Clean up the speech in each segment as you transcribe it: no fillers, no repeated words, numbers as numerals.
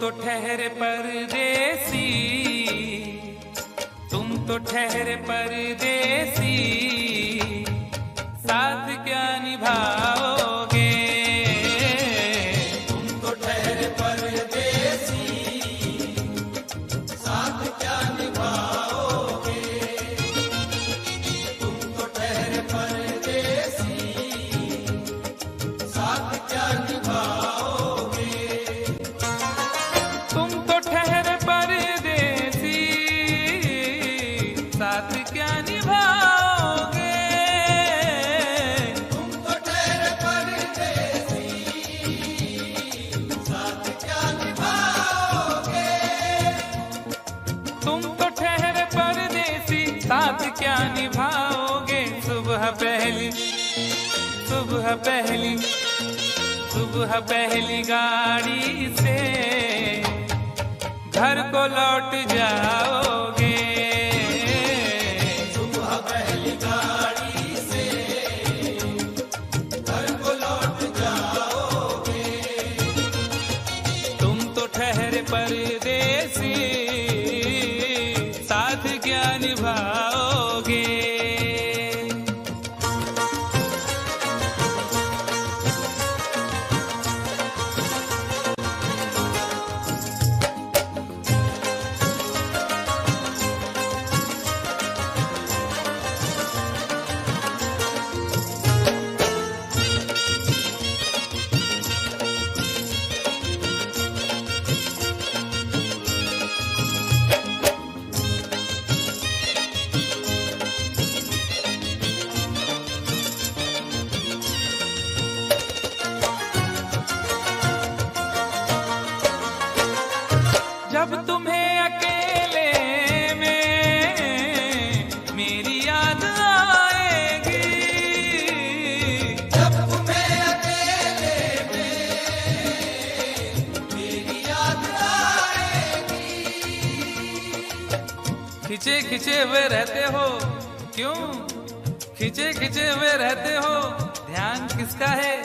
तो ठहरे परदेसी, तुम तो ठहरे परदेसी, साथ क्या निभाओगे? तुम तो ठहरे परदेसी, साथ क्या निभाओगे? तुम तो ठहरे परदेसी, साथ क्या निभाओगे? तुम तो ठहरे परदेसी, साथ क्या निभाओगे? तुम तो ठहरे परदेसी, साथ क्या निभाओगे? तुम तो ठहरे परदेसी, साथ क्या निभाओगे? सुबह पहली, सुबह पहली, सुबह पहली गाड़ी से घर को लौट जाओगे। सुबह पहली गाड़ी से घर को लौट जाओगे। तुम तो ठहरे परदेसी, साथ क्या निभाओगे? जब तुम्हें अकेले में मेरी याद आएगी, जब तुम्हें अकेले में मेरी याद आएगी। खिंचे खिंचे हुए रहते हो क्यों? खिंचे खिंचे हुए रहते हो, ध्यान किसका है?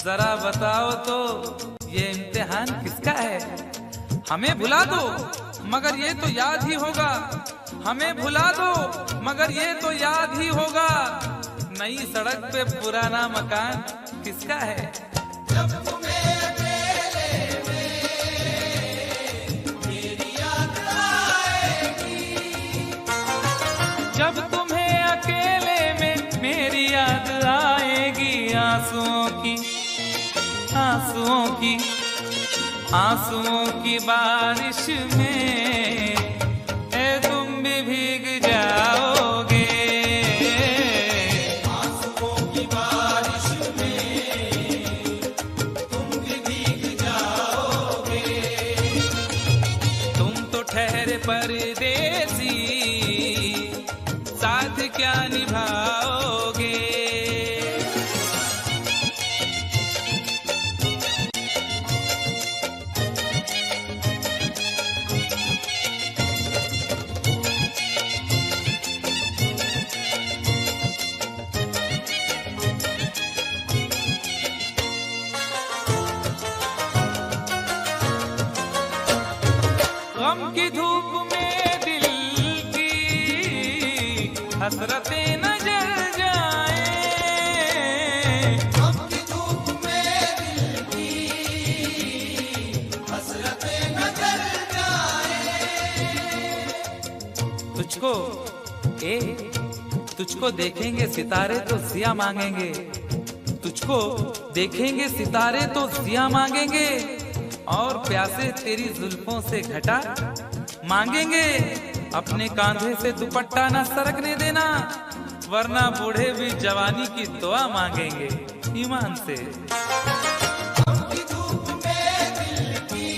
जरा बताओ तो, ये इम्तिहान किसका है? हमें भुला दो मगर ये तो याद ही होगा, हमें भुला दो मगर ये तो याद ही होगा। नई सड़क पे पुराना मकान किसका है? जब तुम्हें अकेले में मेरी याद आएगी। जब तुम्हें अकेले में मेरी याद आएगी, आंसुओं की, आंसुओं की, आंसुओं की बारिश में ए तुम भी भीग जाओगे। आंसुओं की बारिश में तुम भी भीग जाओगे। तुम तो ठहरे परदेसी, साथ क्या निभाओगे? गम की धूप में दिल की हसरतें न जल जाए। गम की धूप में दिल की हसरतें न जल जाए। तुझको तुझको देखेंगे सितारे तो जिया मांगेंगे, तुझको देखेंगे सितारे तो जिया मांगेंगे, और प्यासे तेरी जुल्फों से घटा मांगेंगे। अपने कांधे से दुपट्टा न सरकने देना, वरना बूढ़े भी जवानी की दुआ मांगेंगे ईमान से। गम की धूप में दिल की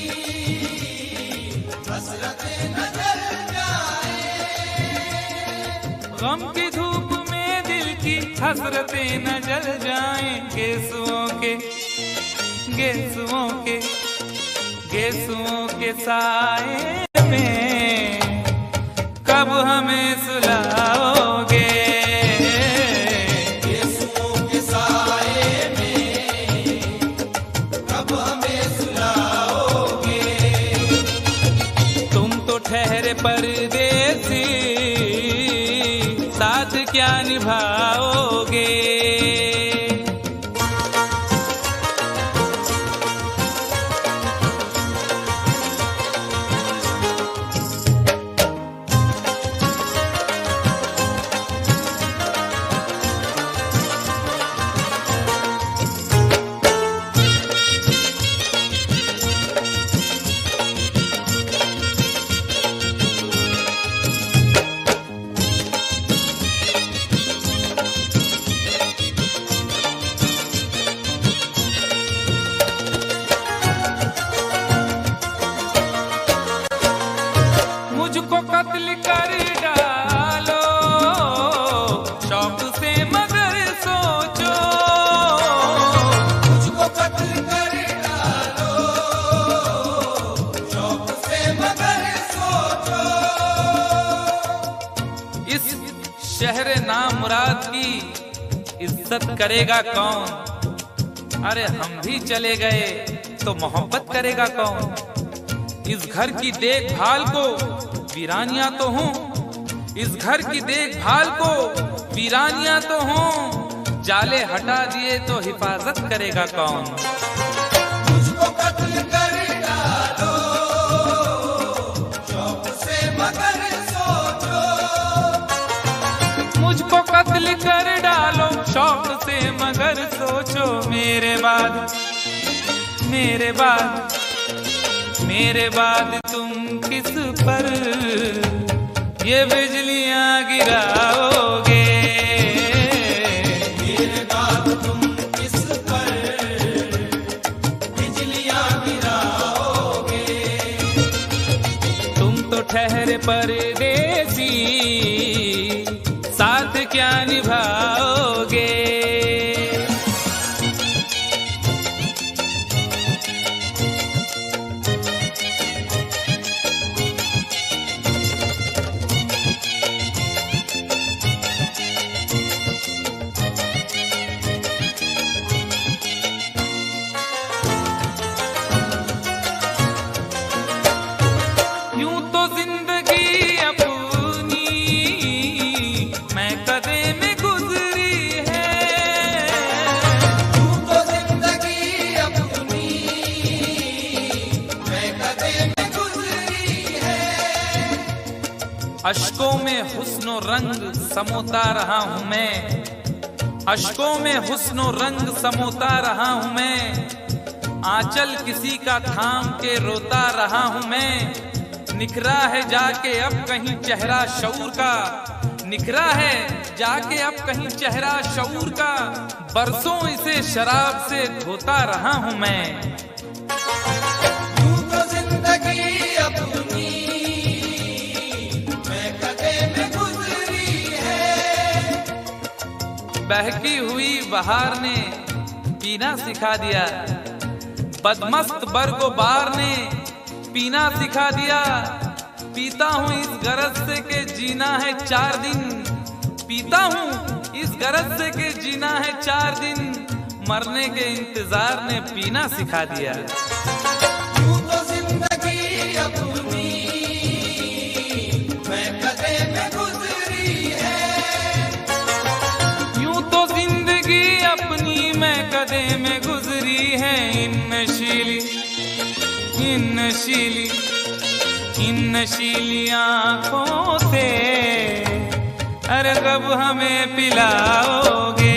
हसरतें न जल जाए। गम की धूप में दिल की हसरतें न जल जाएं। गेसुओं के, गेसुओं के, गेसुओं के साए में कब हमें सुलाओगे? गेसुओं के साए में कब हमें सुलाओगे? निभाओगे। मुझको कत्ल कर डालो शौक से मगर सोचो, मुझको कत्ल कर डालो शौक से मगर सोचो। इस शहर नामुराद की इज्जत करेगा कौन? अरे हम भी चले गए तो मोहब्बत करेगा कौन? इस घर की देखभाल को वीरानियां तो हूँ, इस घर की देखभाल को वीरानियां तो हूँ, जाले हटा दिए तो हिफाजत करेगा कौन? मुझको कत्ल कर डालो शौक से मगर सोचो, मुझको कत्ल कर डालो शौक से मगर सोचो। मेरे बाद मेरे बाद मेरे बाद तुम किस पर ये बिजलियां गिराओगे? मेरे बाद तुम किस पर बिजलियां गिराओगे? तुम तो ठहरे परदेसी, साथ क्या निभाओगे? यूं तो जिंदगी अपनी मैं कदे में गुजरी है, तू तो जिंदगी अपनी मैं कदे में गुजरी है। अश्कों में हुस्नो रंग समोता रहा हूं मैं, अश्कों में हुस्नो रंग समोता रहा हूं मैं, आंचल किसी का थाम के रोता रहा हूं मैं। निखरा है जाके अब कहीं चेहरा शऊर का, निखरा है जाके अब कहीं चेहरा शऊर का, बरसों इसे शराब से धोता रहा हूं मैं। तू तो जिंदगी अपनी मैं कदे में गुजरी है। बहकी हुई बहार ने पीना सिखा दिया, बदमस्त बरगो बार ने पीना सिखा दिया। पीता हूँ इस गरज से के जीना है 4 दिन, पीता हूँ इस गरज से के जीना है 4 दिन, मरने के इंतजार ने पीना सिखा दिया। तू तो जिंदगी अपनी मैं कदे में गुजरी है। यूं तो जिंदगी अपनी मैं कदे में गुजरी है। इन नशीली आँखों से अरे कब हमें पिलाओगे?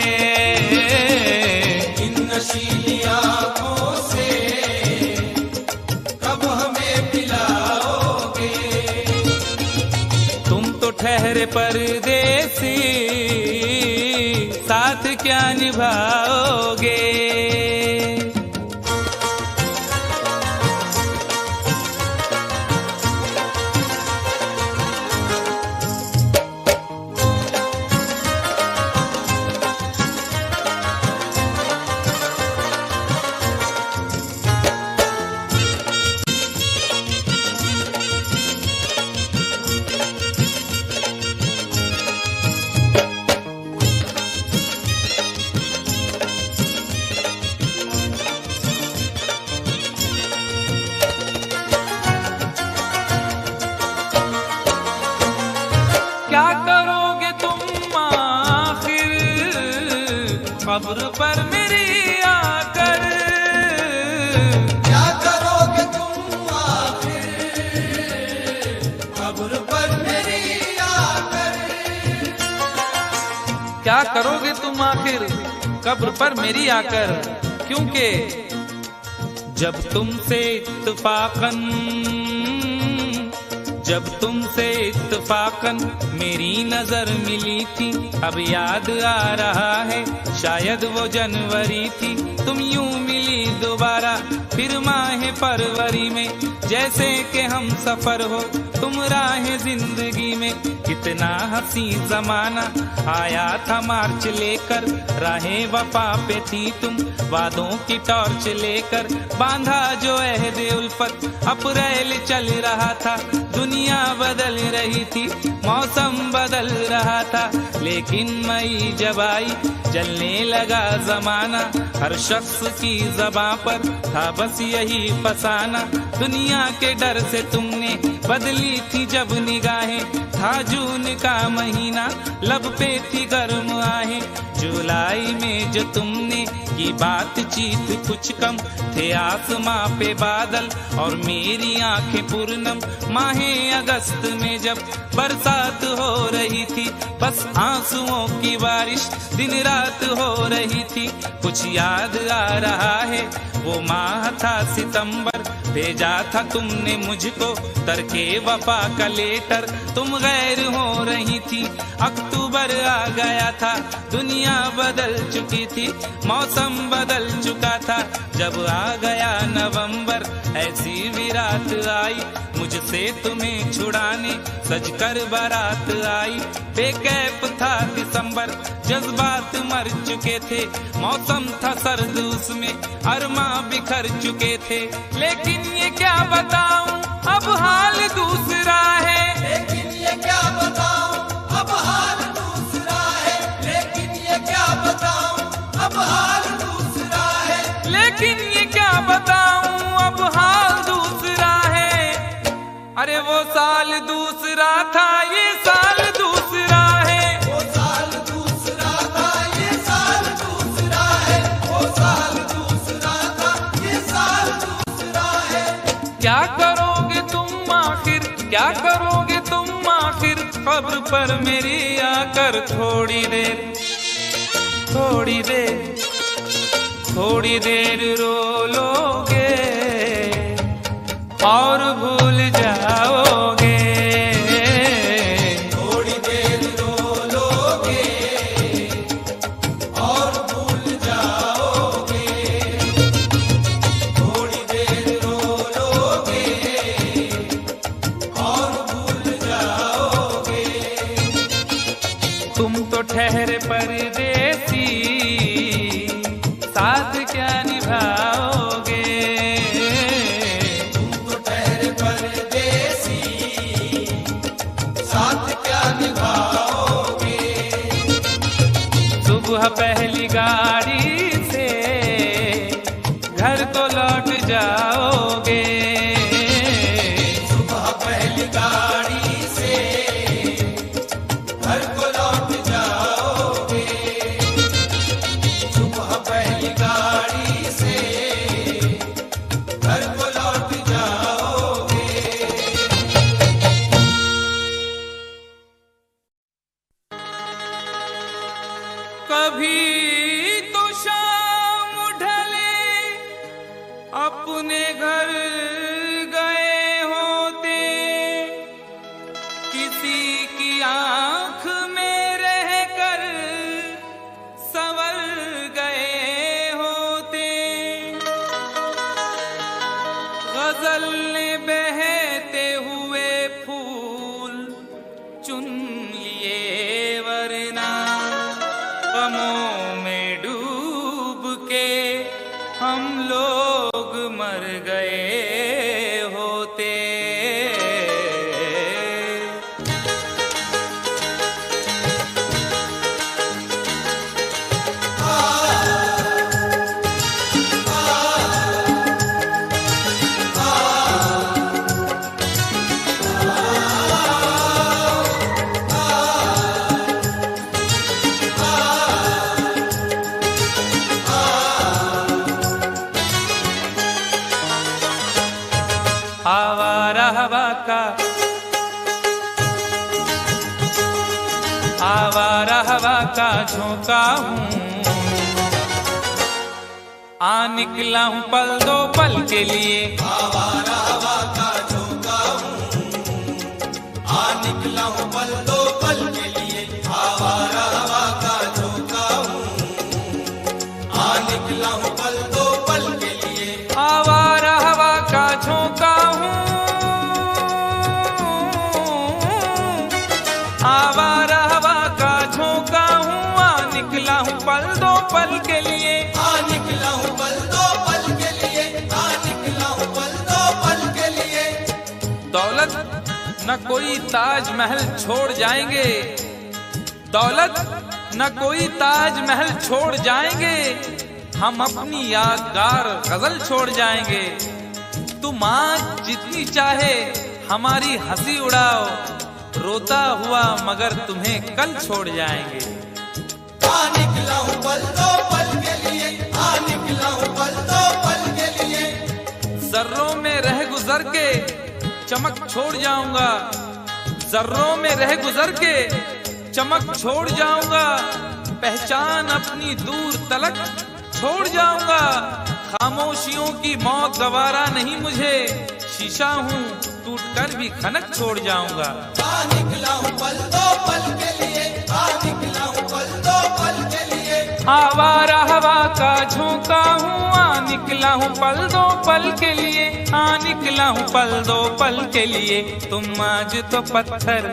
इन नशीली आँखों से कब हमें पिलाओगे? तुम तो ठहरे परदेसी, साथ क्या निभाओगे? कब्र पर मेरी आकर। क्या करोगे तुम आखिर कब्र पर मेरी आकर। क्या करोगे तुम आखिर कब्र पर मेरी आकर, क्योंकि जब तुमसे इत्तफाकन मेरी नजर मिली थी, अब याद आ रहा है शायद वो जनवरी थी। तुम यूं मिली दोबारा फिर माह फरवरी में, जैसे कि हम सफर हो तुम राह जिंदगी में। कितना हंसी जमाना आया था मार्च लेकर, राहें वफा पे थी तुम वादों की टॉर्च लेकर। बांधा जो अहद उल्फत अप्रैल चल रहा था, दुनिया बदल रही थी मौसम बदल रहा था। लेकिन मई जब आई जलने लगा जमाना, हर शख्स की ज़बां पर था बस यही फसाना। दुनिया के डर से तुमने बदली थी जब निगाहें, था जून का महीना लब पे थी गर्म आहें। जुलाई में जो तुमने की बातचीत कुछ कम थे, आसमां पे बादल और मेरी आंखें पूर्णम। माहे अगस्त में जब बरसात हो रही थी, बस आंसुओं की बारिश दिन रात हो रही थी। कुछ याद आ रहा है वो माह था सितंबर, भेजा था तुमने मुझको तरके वफा का लेटर। तुम गैर हो रही थी, अक्टूबर आ गया था, दुनिया बदल चुकी थी, मौसम बदल चुका था। जब आ गया नवंबर ऐसी भी रात आई, मुझसे तुम्हें छुड़ाने सजकर बारात आई। बेकैफ था दिसंबर, जज्बात मर चुके थे, मौसम था सर्द उसमें अरमा बिखर चुके थे। लेकिन ये क्या बताऊं अब हाल दूसरा है, लेकिन ये क्या बताऊं अब हाल दूसरा है। लेकिन ये क्या बताऊं अब हाल दूसरा है। लेकिन ये क्या बताऊं अब हाल दूसरा है। अरे वो साल दूसरा था ये साल दूसरा है। वो साल दूसरा था ये साल दूसरा है। वो साल दूसरा था ये साल दूसरा है। क्या करोगे तुम आखिर, क्या करोगे तुम आखिर कब्र पर मेरी आकर। थोड़ी देर थोड़ी देर थोड़ी देर रो लोगे और भूल जाओगे। थोड़ी देर रो लोगे और भूल जाओगे। थोड़ी देर रो लोगे और भूल जाओगे। तुम तो ठहरे परदेसी, साथ क्या निभाओगे। तुम तो ठहरे परदेसी, साथ क्या निभाओगे। सुबह पहली गाड़ी से घर को लौट जाओगे। सुबह पहली गाड़ी से घर को लौट जाओगे। सुबह पहली गाड़ी से घर को लौट जाओगे। कभी तो शाम ढले अपने घर गए होते, किसी की आंख में रहकर संवर गए होते। गजल ने बहते हुए फूल चुन लिए, वरना गमों में डूब के हम लोग मर गए होते। आवारा हवा का, आवारा हवा का झोंका हूँ, आ निकला हूँ पल दो पल के लिए। आवारा हवा का झोंका हूँ, आ निकला हूँ पल दो पल के लिए। आवारा हवा का झोंका हूँ, आ निकला हूँ पल दो पल के लिए। आवारा हवा का झोंका हूँ, आवारा हवा का झोंका हूँ, आ निकला हूँ पल दो पल के लिए। आ निकला हूँ पल दो पल के लिए, आ निकला हूँ पल दो पल के लिए। दौलत न कोई ताजमहल छोड़ जाएंगे, दौलत न कोई ताजमहल छोड़ जाएंगे, हम अपनी यादगार गजल छोड़ जाएंगे। तुम आज जितनी चाहे हमारी हंसी उड़ाओ, रोता हुआ मगर तुम्हें कल छोड़ जाएंगे। आ निकला हूँ पल दो पल के लिए, आ निकला हूँ पल दो पल के लिए। जर्रों में रह गुजर के चमक छोड़ जाऊंगा, जर्रों में रह गुजर के चमक छोड़ जाऊंगा, पहचान अपनी दूर तलक छोड़ जाऊंगा। खामोशियों की मौत गवारा नहीं मुझे, शीशा हूँ टूट कर भी खनक छोड़ जाऊंगा। आ निकला हूँ पल दो पल के लिए, आ निकला हूँ पल दो पल के लिए। आवारा हवा का झोंका हूँ, आ निकला हूँ पल दो पल के लिए, आ निकला हूँ पल दो पल के लिए। तुम आज तो पत्थर,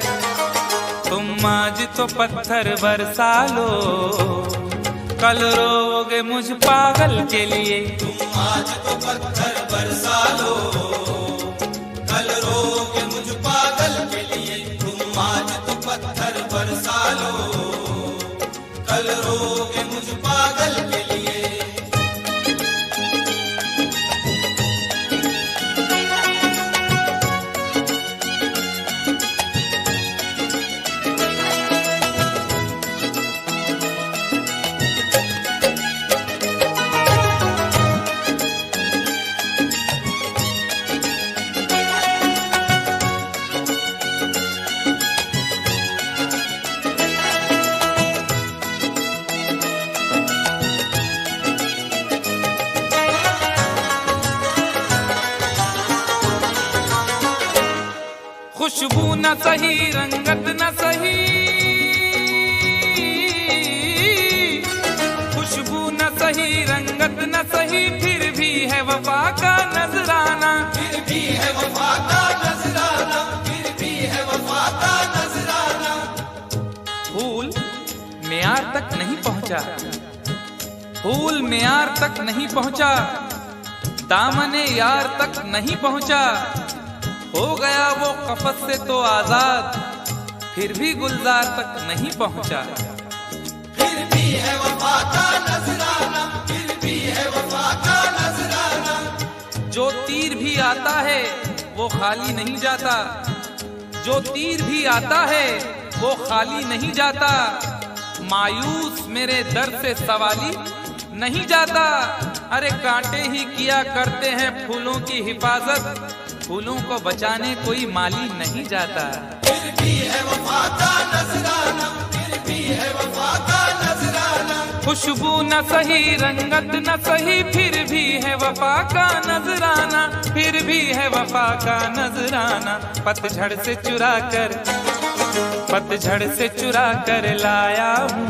तुम आज तो पत्थर बरसा लो, कल रोगे मुझ पागल के लिए। तुम आज तो पत्थर बरसा लो, कल रोगे मुझ पागल के लिए। तुम आज तो पत्थर बरसा लो, कल रोगे मुझ पागल के लिए। खुशबू न सही, रंगत न सही, खुशबू न सही, रंगत न सही, फिर भी है वफा का नजराना। फिर भी है वफा का नजराना, फिर भी है वफा का नजराना। फूल मेयार तक नहीं पहुंचा, फूल मेयार तक नहीं पहुंचा, दामने यार तक नहीं पहुंचा, हो गया वो कफस से तो आजाद, फिर भी गुलजार तक नहीं पहुंचा। फिर भी है वफा का नजराना, फिर भी है वफा का नजराना। जो तीर भी आता है वो खाली नहीं जाता, जो तीर भी आता है वो खाली नहीं जाता, मायूस मेरे दर्द से सवाली नहीं जाता। अरे कांटे ही किया करते हैं फूलों की हिफाजत, फूलों को बचाने कोई माली नहीं जाता। फिर भी है वफा का नजराना, फिर भी है वफा का नजराना। खुशबू न सही, रंगत न सही, फिर भी है वफा का नजराना, फिर भी है वफा का नजराना। पतझड़ से चुरा कर, पतझड़ से चुरा कर लाया हूँ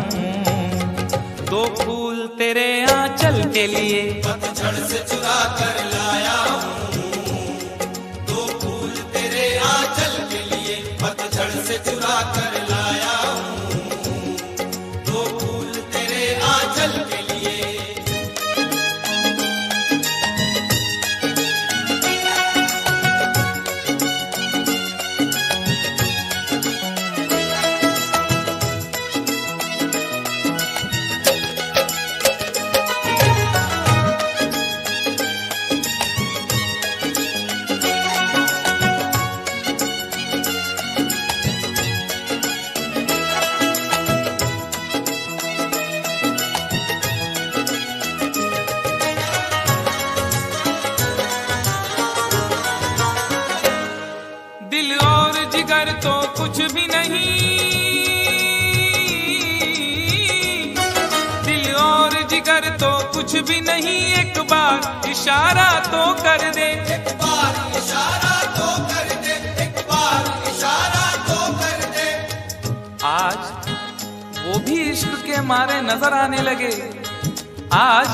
दो फूल तेरे आंचल के लिए। पतझड़ से चुरा कर लाया हूँ दो फूल तेरे आंचल के लिए। पतझड़ से चुरा कर लाया हूँ दो फूल तेरे आंचल के लिए। जिगर तो कुछ भी नहीं, दिल और जिगर तो कुछ भी नहीं, एक बार इशारा तो कर दे, एक बार इशारा तो कर दे, एक बार इशारा तो कर दे। आज वो भी इश्क के मारे नजर आने लगे, आज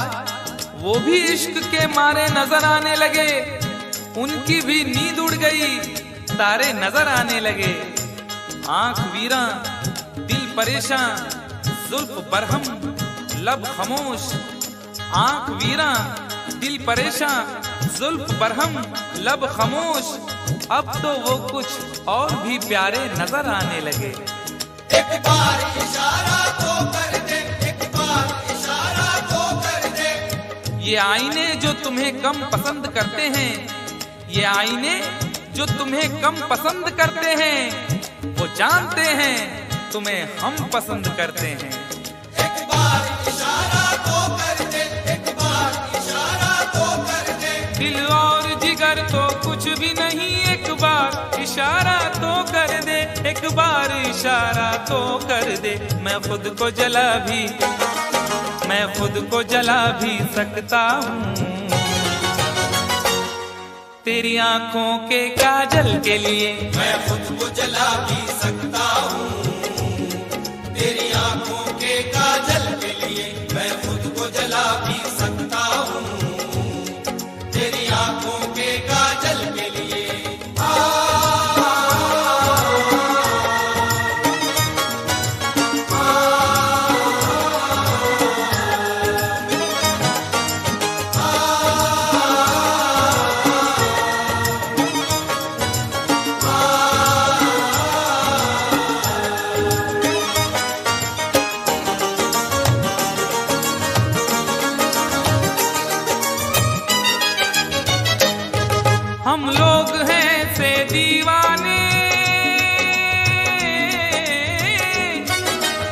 वो भी इश्क के मारे नजर आने लगे, उनकी भी नींद उड़ गई, तारे नजर आने लगे। आंख वीरा दिल परेशान, जुल्फ बरहम लब खामोश, आंख वीरा दिल परेशान, जुल्फ बरहम लब खामोश, अब तो वो कुछ और भी प्यारे नजर आने लगे। एक बार इशारा तो कर दे, एक बार इशारा तो कर दे। ये आईने जो तुम्हें कम पसंद करते हैं, ये आईने जो तुम्हें कम पसंद करते हैं, वो जानते हैं तुम्हें हम पसंद करते हैं। एक बार इशारा तो कर दे, एक बार इशारा तो कर दे। दिल और जिगर तो कुछ भी नहीं, एक बार इशारा तो कर दे, एक बार इशारा तो कर दे। मैं खुद को जला भी, मैं खुद को जला भी सकता हूँ तेरी आंखों के काजल के लिए, मैं खुद को जला भी सकता हूँ तेरी आंखों के काजल के लिए, मैं खुद को जला भी सकता हूँ तेरी आंखों के काजल के लिए। हम लोग हैं से दीवाने,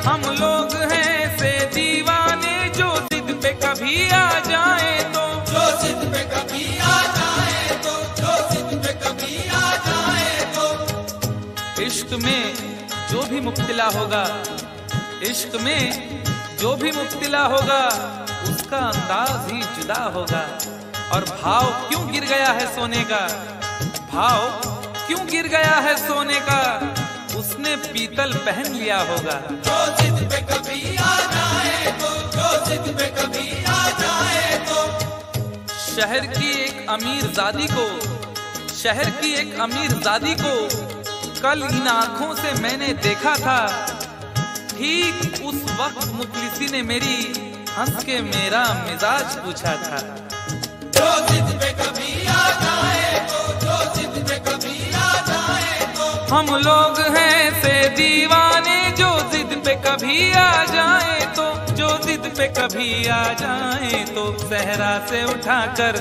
हम लोग हैं से दीवाने, जो जिद पे कभी आ जाए तो, जो जिद पे कभी आ जाए तो, जो जिद पे कभी आ जाए तो। इश्क में जो भी मुब्तिला होगा, इश्क में जो भी मुब्तिला होगा, उसका अंदाज ही जुदा होगा। और भाव क्यों गिर गया है सोने का, भाव क्यों गिर गया है सोने का, उसने पीतल पहन लिया होगा। जो जिद पे कभी आ जाए तो, जो जिद पे कभी आ जाए तो। शहर की एक अमीर जादी को, शहर की एक अमीर जादी को कल इन आंखों से मैंने देखा था, ठीक उस वक्त मुखलिसी ने मेरी हंस के मेरा मिजाज पूछा था। जो जिद पे कभी आ जाए तो, जो जिद पे कभी आ जाए तो। हम लोग हैं से दीवाने, जो जिद पे कभी आ जाए तो, जो जिद पे कभी आ जाए तो। सहरा से उठाकर,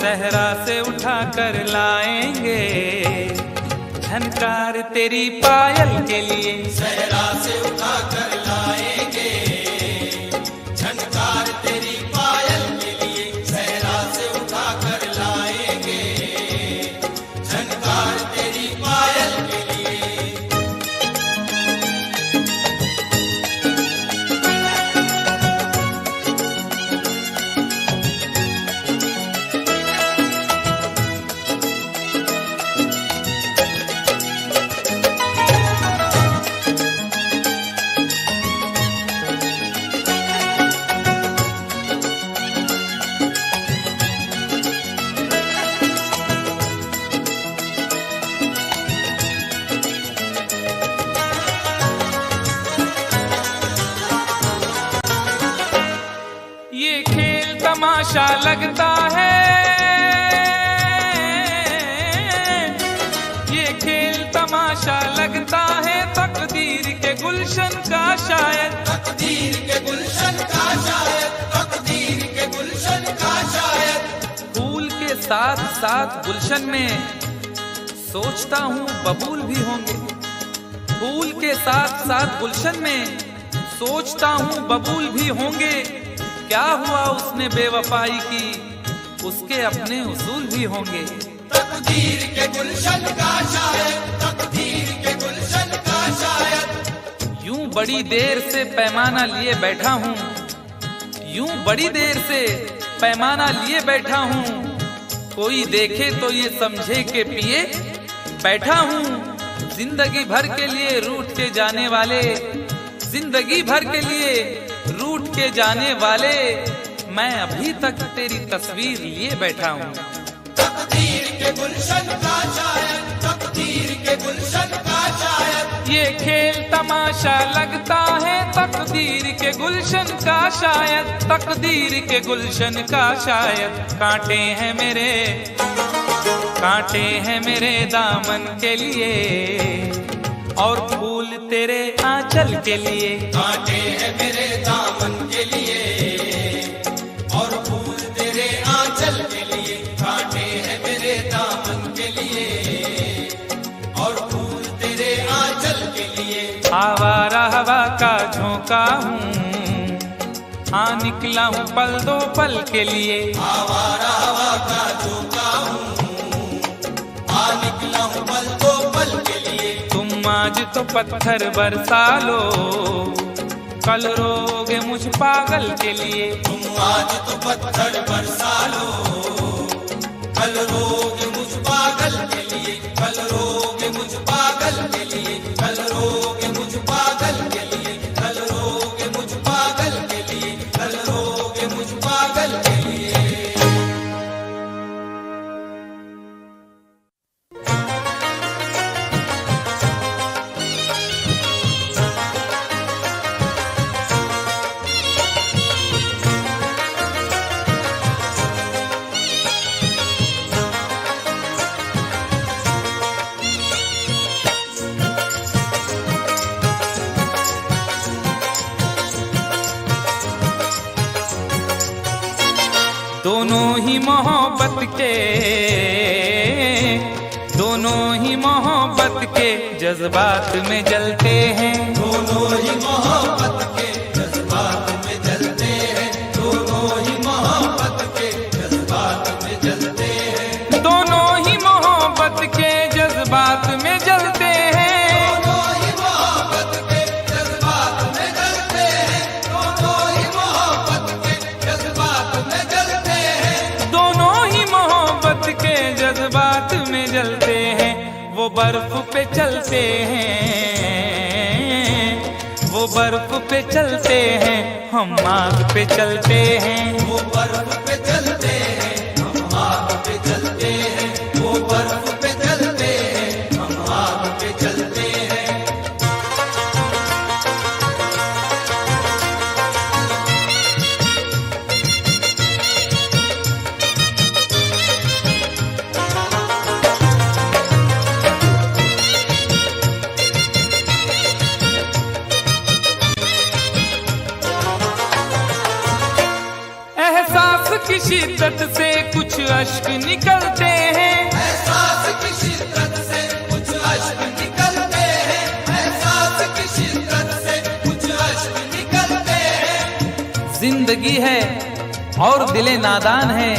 सहरा से उठाकर लाएंगे झनकार तेरी पायल के लिए, सहरा से उठाकर लाएंगे झनकार तेरी पायल के लिए, सहरा से उठाकर लाएंगे झनकार तेरी पायल के लिए। ये खेल तमाशा लगता है, ये खेल तमाशा लगता है, तकदीर के गुलशन का शायद, तकदीर के गुलशन का शायद, तकदीर के गुलशन का शायद। फूल के साथ साथ गुलशन में सोचता हूँ बबूल भी होंगे, फूल के साथ साथ गुलशन में सोचता हूँ बबूल भी होंगे। क्या हुआ उसने बेवफाई की, उसके अपने उसूल भी होंगे। तकदीर के गुलशन का शायद, बड़ी देर से पैमाना लिए बैठा हूँ, यूं बड़ी देर से पैमाना लिए बैठा हूँ, कोई देखे तो ये समझे के पिए बैठा हूँ। जिंदगी भर के लिए रूठ के जाने वाले, जिंदगी भर के लिए रूठ के जाने वाले, मैं अभी तक तेरी तस्वीर लिए बैठा हूँ। तकदीर के गुलशन का शायद, तकदीर के गुलशन का शायद, ये खेल तमाशा लगता है तकदीर के गुलशन का शायद, तकदीर के गुलशन का शायद। कांटे हैं मेरे, कांटे हैं मेरे दामन के लिए, और फूल तेरे आंचल के लिए। कांटे हैं मेरे दामन के लिए, और फूल तेरे आंचल के लिए। कांटे हैं मेरे दामन के लिए, और फूल तेरे आंचल के लिए। आवारा हवा का झोंका हूँ, हाँ निकला हूँ पल दो पल के लिए। आवारा हवा का झोंका हूँ, हाँ निकला हूँ पल दो पल के लिए। तुम आज तो पत्थर बरसा लो, कल रोगे मुझ पागल के लिए। तुम आज तो पत्थर बरसा लो, कल रोगे मुझ पागल के लिए। कल रोगे मुझ पागल के लिए, कल रोगे मुझ पागल के लिए, कल रोगे मुझ पागल के लिए, कल रोगे मुझ पागल के लिए। दोनों ही मोहब्बत के, दोनों ही मोहब्बत के जज्बात में जलते हैं। दोनों ही मोहब्बत के जज्बात में जलते हैं, दोनों ही मोहब्बत के जज्बात में जलते हैं। दोनों ही मोहब्बत के जज्बात में जलते हैं। दोनों ही मोहब्बत के जज्बात में जलते हैं, दोनों ही मोहब्बत के जज्बात में जलते हैं। दोनों ही मोहब्बत के जज्बात में जलते हैं। वो बर्फ पे चलते हैं, वो बर्फ पे चलते हैं, हम आग पे चलते हैं। वो बर्फ पे चलते हैं, हम आग पे चलते हैं। वो बर्फ पे चलते हैं, हम आग पे चलते हैं। एहसास की शिद्दत से कुछ अश्क निकलते हैं। एहसास की शिद्दत से कुछ अश्क निकलते हैं, एहसास की शिद्दत से कुछ अश्क निकलते हैं। जिंदगी है और दिले नादान है,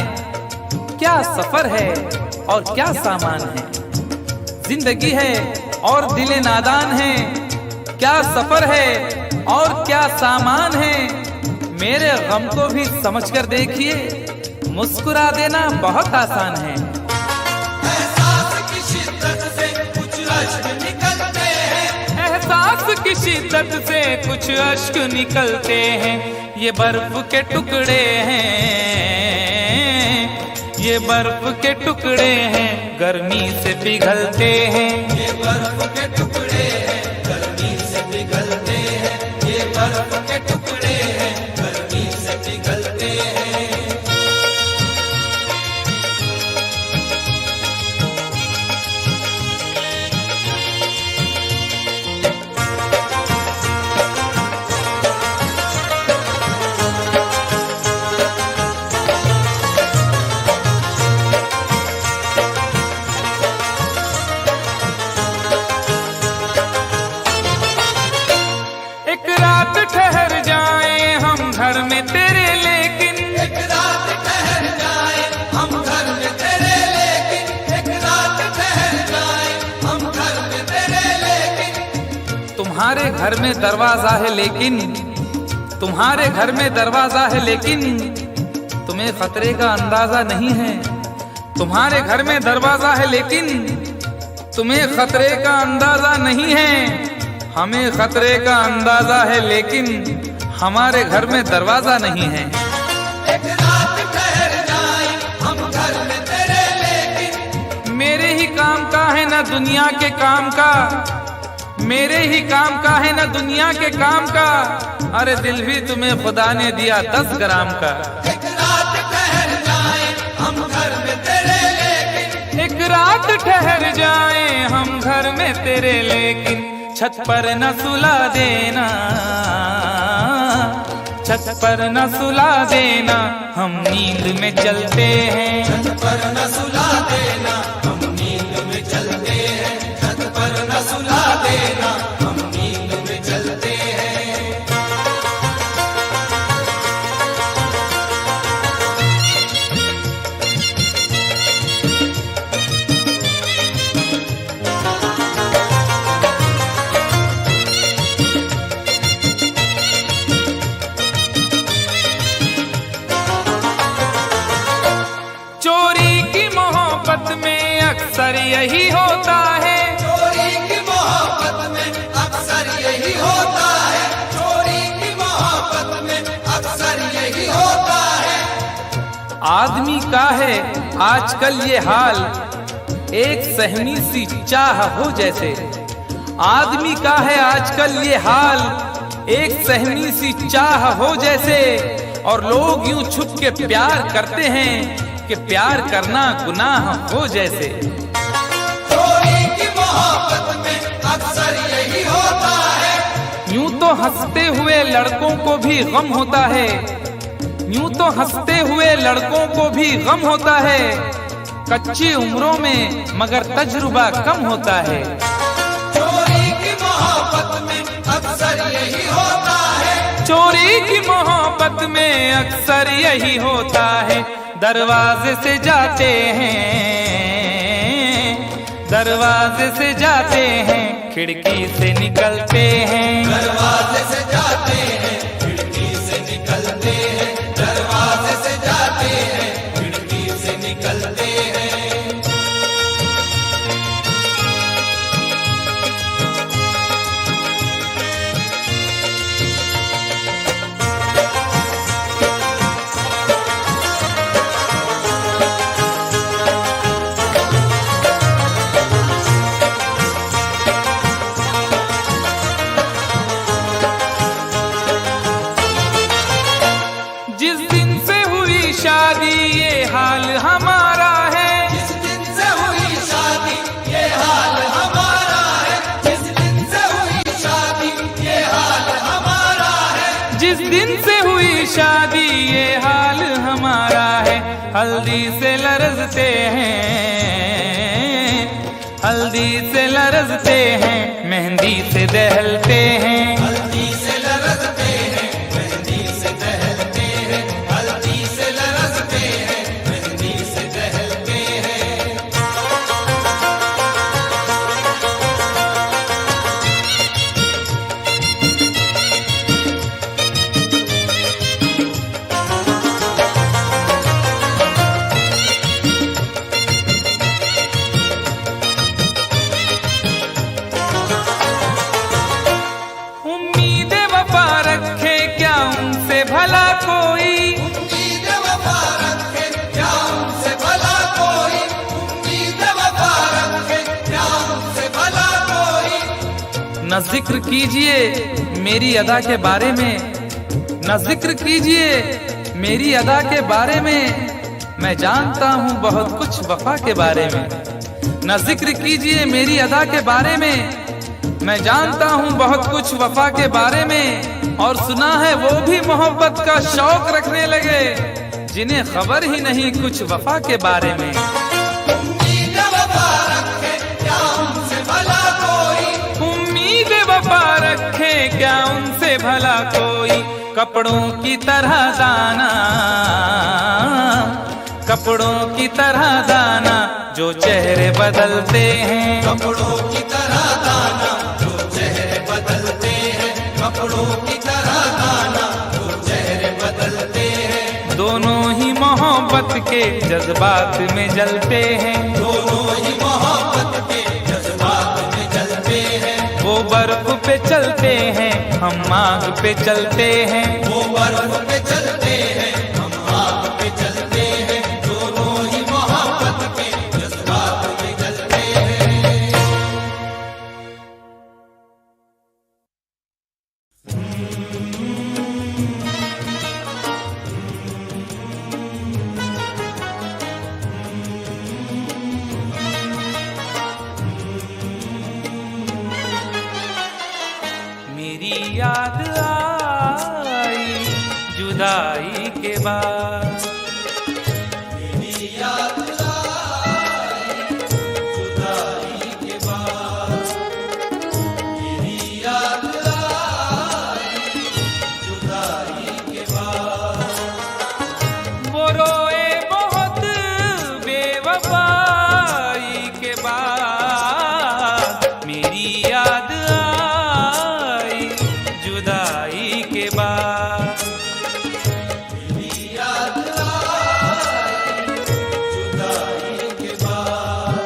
क्या सफर है और क्या सामान है। जिंदगी है और दिले नादान है, क्या सफर है और क्या सामान है। मेरे गम को भी समझकर देखिए, मुस्कुरा देना बहुत आसान है। एहसास की शिद्दत से कुछ अश्क निकलते हैं, एहसास की शिद्दत से कुछ अश्क निकलते हैं। ये बर्फ के टुकड़े हैं, ये बर्फ के टुकड़े हैं, गर्मी से पिघलते हैं। ये बर्फ के टुकड़े हैं, गर्मी से पिघलते हैं। ये बर्फ के टुकड़े हैं, गर्मी से पिघलते हैं। तुम्हारे घर में दरवाजा है लेकिन, तुम्हारे घर में दरवाजा है लेकिन तुम्हें खतरे का अंदाजा नहीं है। तुम्हारे घर में दरवाजा है लेकिन तुम्हें खतरे का अंदाजा नहीं है। हमें खतरे का अंदाजा है लेकिन हमारे घर में दरवाजा नहीं है। एक रात ठहर जाए हम घर में तेरे लेकिन, मेरे ही काम का है ना दुनिया के काम का, मेरे ही काम का है ना दुनिया के काम का। अरे दिल भी तुम्हें खुदा ने दिया 10 ग्राम का। एक रात ठहर जाए हम घर में तेरे लेकिन, एक रात ठहर जाए हम घर में तेरे लेकिन छत पर न सुला देना, छत पर न सुला देना, हम नींद में चलते हैं। छत पर न सुला देना हम नींद में चलते हैं, छत पर न सुला देना हम नींद में चलते हैं। चोरी की मोहब्बत में अक्सर यही होता है, चोरी की मोहब्बत में अक्सर यही होता है, चोरी की मोहब्बत में अक्सर यही होता है। आदमी का है आजकल ये हाल, एक सहमी सी चाह हो जैसे। आदमी का है आजकल ये हाल, एक सहमी सी चाह हो जैसे। और लोग यूं छुप के प्यार करते हैं कि प्यार करना गुनाह हो जैसे। चोरी की मोहब्बत में अक्सर यही होता है। यूं तो हंसते हुए लड़कों को भी गम होता है, यूं तो हंसते हुए लड़कों को भी गम होता है। कच्ची उम्रों में मगर तजुर्बा कम होता है। चोरी की मोहब्बत में अक्सर यही होता है, चोरी की मोहब्बत में अक्सर यही होता है। दरवाजे से जाते हैं, दरवाजे से जाते हैं, खिड़की से निकलते हैं। दरवाजे से जाते हैं खिड़की से निकलते हैं, दरवाजे से जाते हैं खिड़की से निकलते हैं। जिस दिन से हुई शादी ये हाल हमारा है, जिस दिन से हुई शादी ये हाल हमारा है, जिस दिन से हुई शादी ये हाल हमारा है, जिस दिन से हुई शादी ये हाल हमारा है। हल्दी से लरजते हैं, हल्दी से लरजते हैं, मेहंदी से दहलते हैं। हल्दी से लरजते हैं मेहंदी से दहलते हैं, हल्दी से लरजते हैं मेहंदी से दहलते हैं। उम्मीद वफा रखे क्या उनसे भला कोई, उम्मीद वफा रखे क्या उनसे भला कोई, उम्मीद वफा रखे क्या उनसे भला कोई। न जिक्र कीजिए मेरी अदा के बारे में, न जिक्र कीजिए मेरी अदा के बारे में। मैं जानता हूँ बहुत कुछ वफा के बारे में। न जिक्र कीजिए मेरी अदा के बारे में, मैं जानता हूँ बहुत कुछ वफा के बारे में। और सुना है वो भी मोहब्बत का शौक रखने लगे जिन्हें खबर ही नहीं कुछ वफा के बारे में। उम्मीद वफा रखे क्या उनसे भला कोई, उम्मीद वफा रखे क्या उनसे भला कोई। कपड़ों की तरह दाना, कपड़ों की तरह दाना जो चेहरे बदलते हैं। कपड़ों की तरह दाना जो चेहरे बदलते फूलों की तरह गाना वो चेहरे बदलते हैं। दोनों ही मोहब्बत के जज्बात में जलते हैं। दोनों ही मोहब्बत के जज्बात में जलते हैं। वो बर्फ पे चलते हैं, हम आग पे चलते हैं। वो बर्फ पे चलते हैं, हम आग पे चलते हैं। दोनों ही मोहब्बत के जज्बात में जलते हैं। मेरी याद आई जुदाई के बाद, मेरी याद आई जुदाई के बाद। मेरी याद आई जुदाई के बाद। वो रोए बहुत बेवफाई के बाद। मेरी याद आई जुदाई के बाद। मेरी याद आई जुदाई के बाद।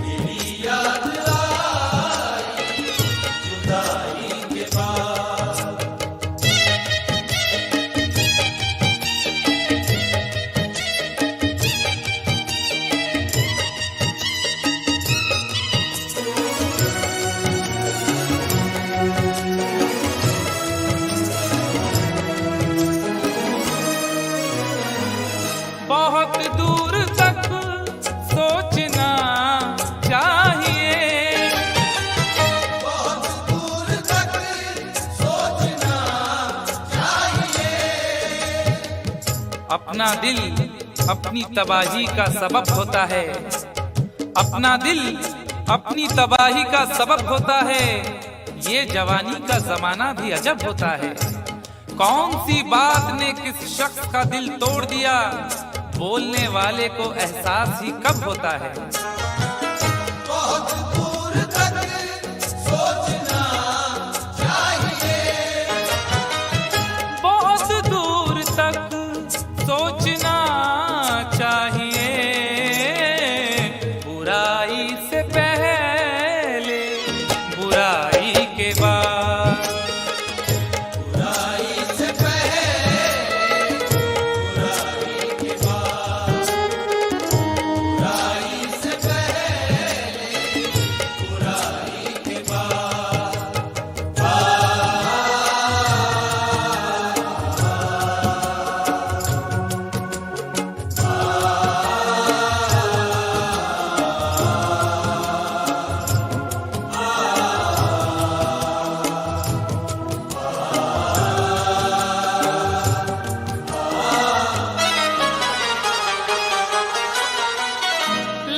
मेरी याद आई जुदाई के बाद। बहुत दूर तक सोचना चाहिए। बहुत दूर तक सोचना चाहिए। अपना दिल अपनी तबाही का सबब होता है। अपना दिल अपनी तबाही का सबब होता है। ये जवानी का जमाना भी अजब होता है। कौन सी बात ने किस शख्स का दिल तोड़ दिया, बोलने वाले को एहसास ही कब होता है। बहुत दूर तक सोचना चाहिए। बहुत दूर तक सोचना चाहिए। बुराई से पहले बुराई के बाद। बुराई से पहले बुराई के बाद। बुराई से पहले बुराई के बाद।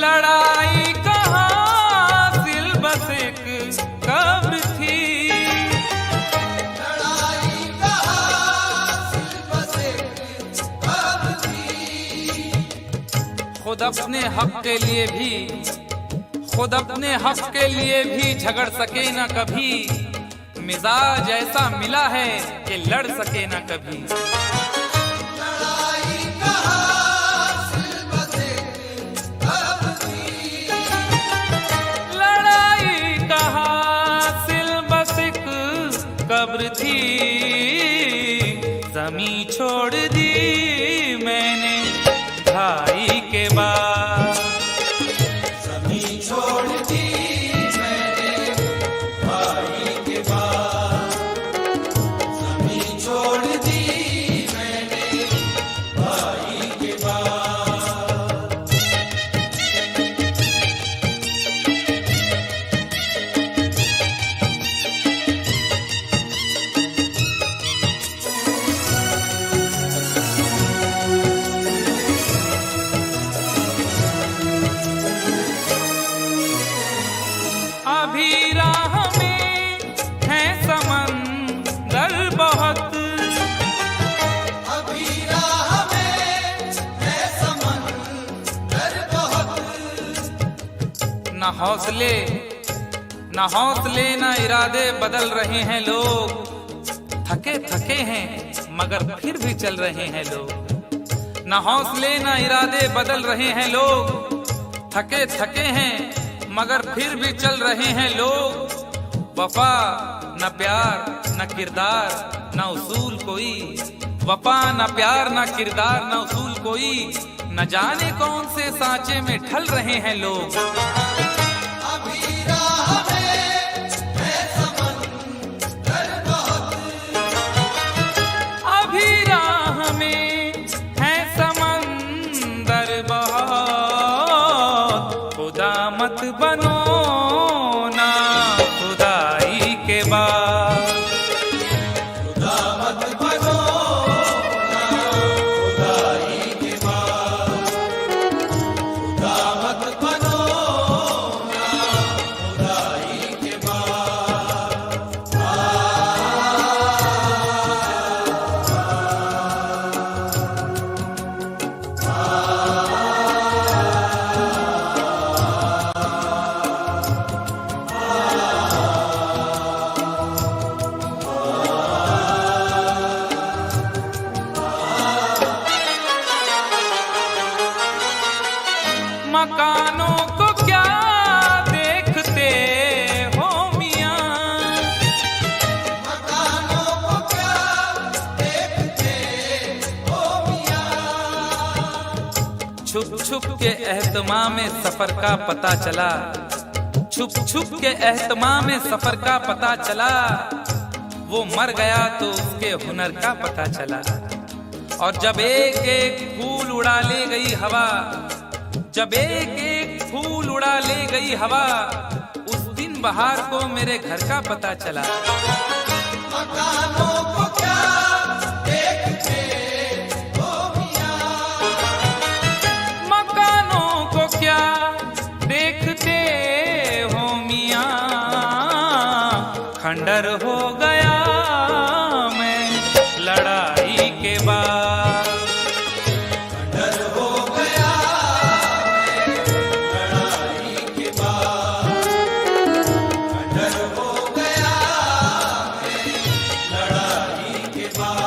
लड़ाई कहाँ दिल बस एक कब्र थी। लड़ाई कहाँ सिर्फ बस एक कब्र थी। खुद अपने हक के लिए भी, खुद अपने हक के लिए भी झगड़ सके ना कभी। मिजाज ऐसा मिला है कि लड़ सके ना कभी। लड़ाई कहाँ सिर्फ बस एक कब्र थी। लड़ाई कहाँ सिल बस एक कब्र थी। जमी छोड़ दी मैंने भाई के बाद। जमीन छोड़ दी मैंने भाई के बाद। जमीन छोड़ दी मैंने भाई के बाद। अभी राह में है समंदर बहुत। अभी राह में है समंदर बहुत। न हौसले न हौसले न इरादे बदल रहे हैं लोग, थके थके हैं मगर फिर भी चल रहे हैं लोग। न हौसले न इरादे बदल रहे हैं लोग, थके थके हैं मगर फिर भी चल रहे हैं लोग। वफा न प्यार न किरदार न उसूल कोई, वफा न प्यार न किरदार न उसूल कोई, न जाने कौन से सांचे में ढल रहे हैं लोग। अभी राह में है समंदर बहुत, अभी राह में है समंदर बहुत, खुदा मत बनो ना खुदाई के बाद। खुदा मत बनो ना खुदाई के बाद, खुदा मत बनो ना खुदाई के बाद। मकानों को क्या देखते हो मियां, मकानों को क्या देखते हो मियां, छुप छुप के एहतमाम में सफर का पता चला, छुप छुप के एहतमाम में सफर का पता चला। वो मर गया तो उसके हुनर का पता चला। और जब एक एक फूल उड़ा ले गई हवा, जब एक एक फूल उड़ा ले गई हवा, उस दिन बहार को मेरे घर का पता चला। मकानों को क्या देखते हो मियां, मकानों को क्या देखते हो मियां, खंडर हो गया मैं लड़ाई के बाद। डर हो गया मैं लड़ाई के बाद, डर हो गया मैं लड़ाई के बाद।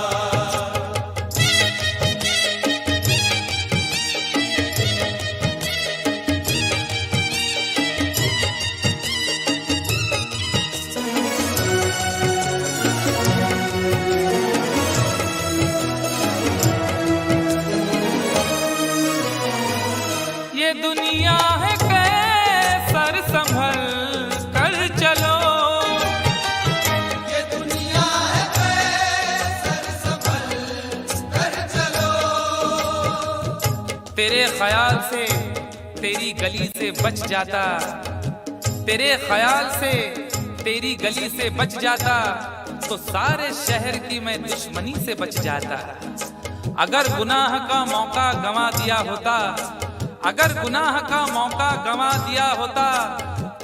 ये दुनिया है कैसर संभल कर चलो, ये दुनिया है कैसर संभल कर चलो, तेरे ख्याल से तेरी गली से बच जाता, तेरे ख्याल से तेरी गली से बच जाता, तो सारे शहर की मैं दुश्मनी से बच जाता। अगर गुनाह का मौका गंवा दिया होता, अगर गुनाह का मौका गंवा दिया होता,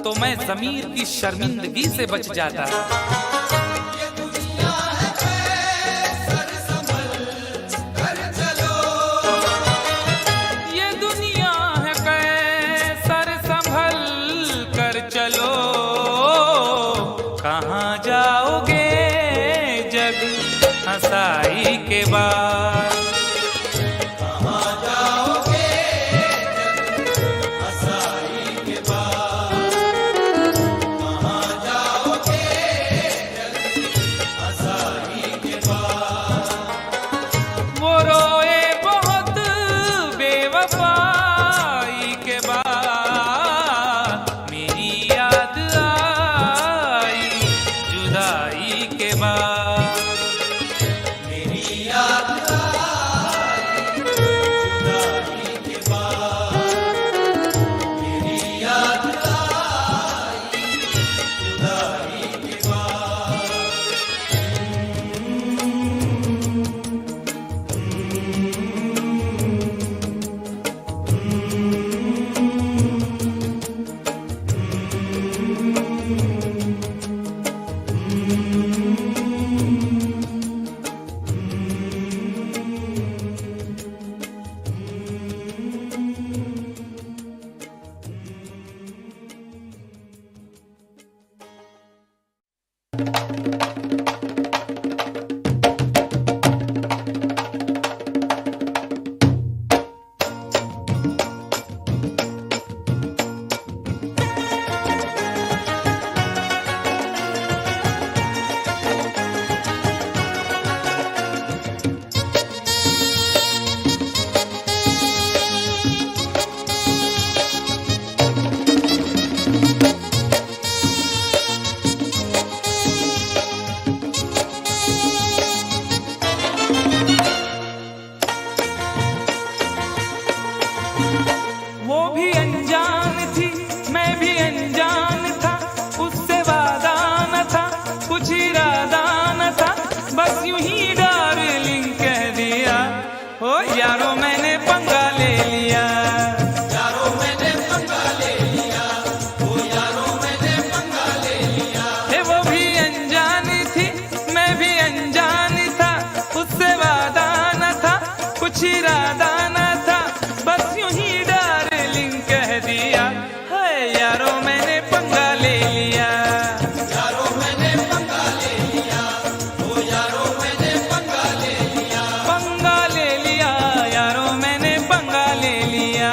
तो मैं ज़मीर की शर्मिंदगी से बच जाता। ये दुनिया है कैसर संभल कर चलो, ये दुनिया है कैसर संभल कर चलो, कहाँ जाओगे जग हंसाई के बाद। कहाँ जाओगे जग हंसाई के बाद, कहाँ जाओगे जग वो भी अनजान थी, मैं भी अनजान था, उससे वादा न था, कुछ इरादा न था, बस यूं ही डार्लिंग कह दिया। ओ यारो मैंने पंगा ले लिया, यारो मैंने पंगा ले लिया, ओ यारो मैंने पंगा ले लिया। वो भी अनजान थी, मैं भी अनजान था, उससे वादा न था, कुछ इरादा न था, बस यूं ही कह दिया। है यारो मैंने पंगा ले लिया, यारो मैंने पंगा ले लिया, ओ यारो मैंने पंगा ले लिया। पंगा ले लिया, यारो मैंने पंगा ले लिया।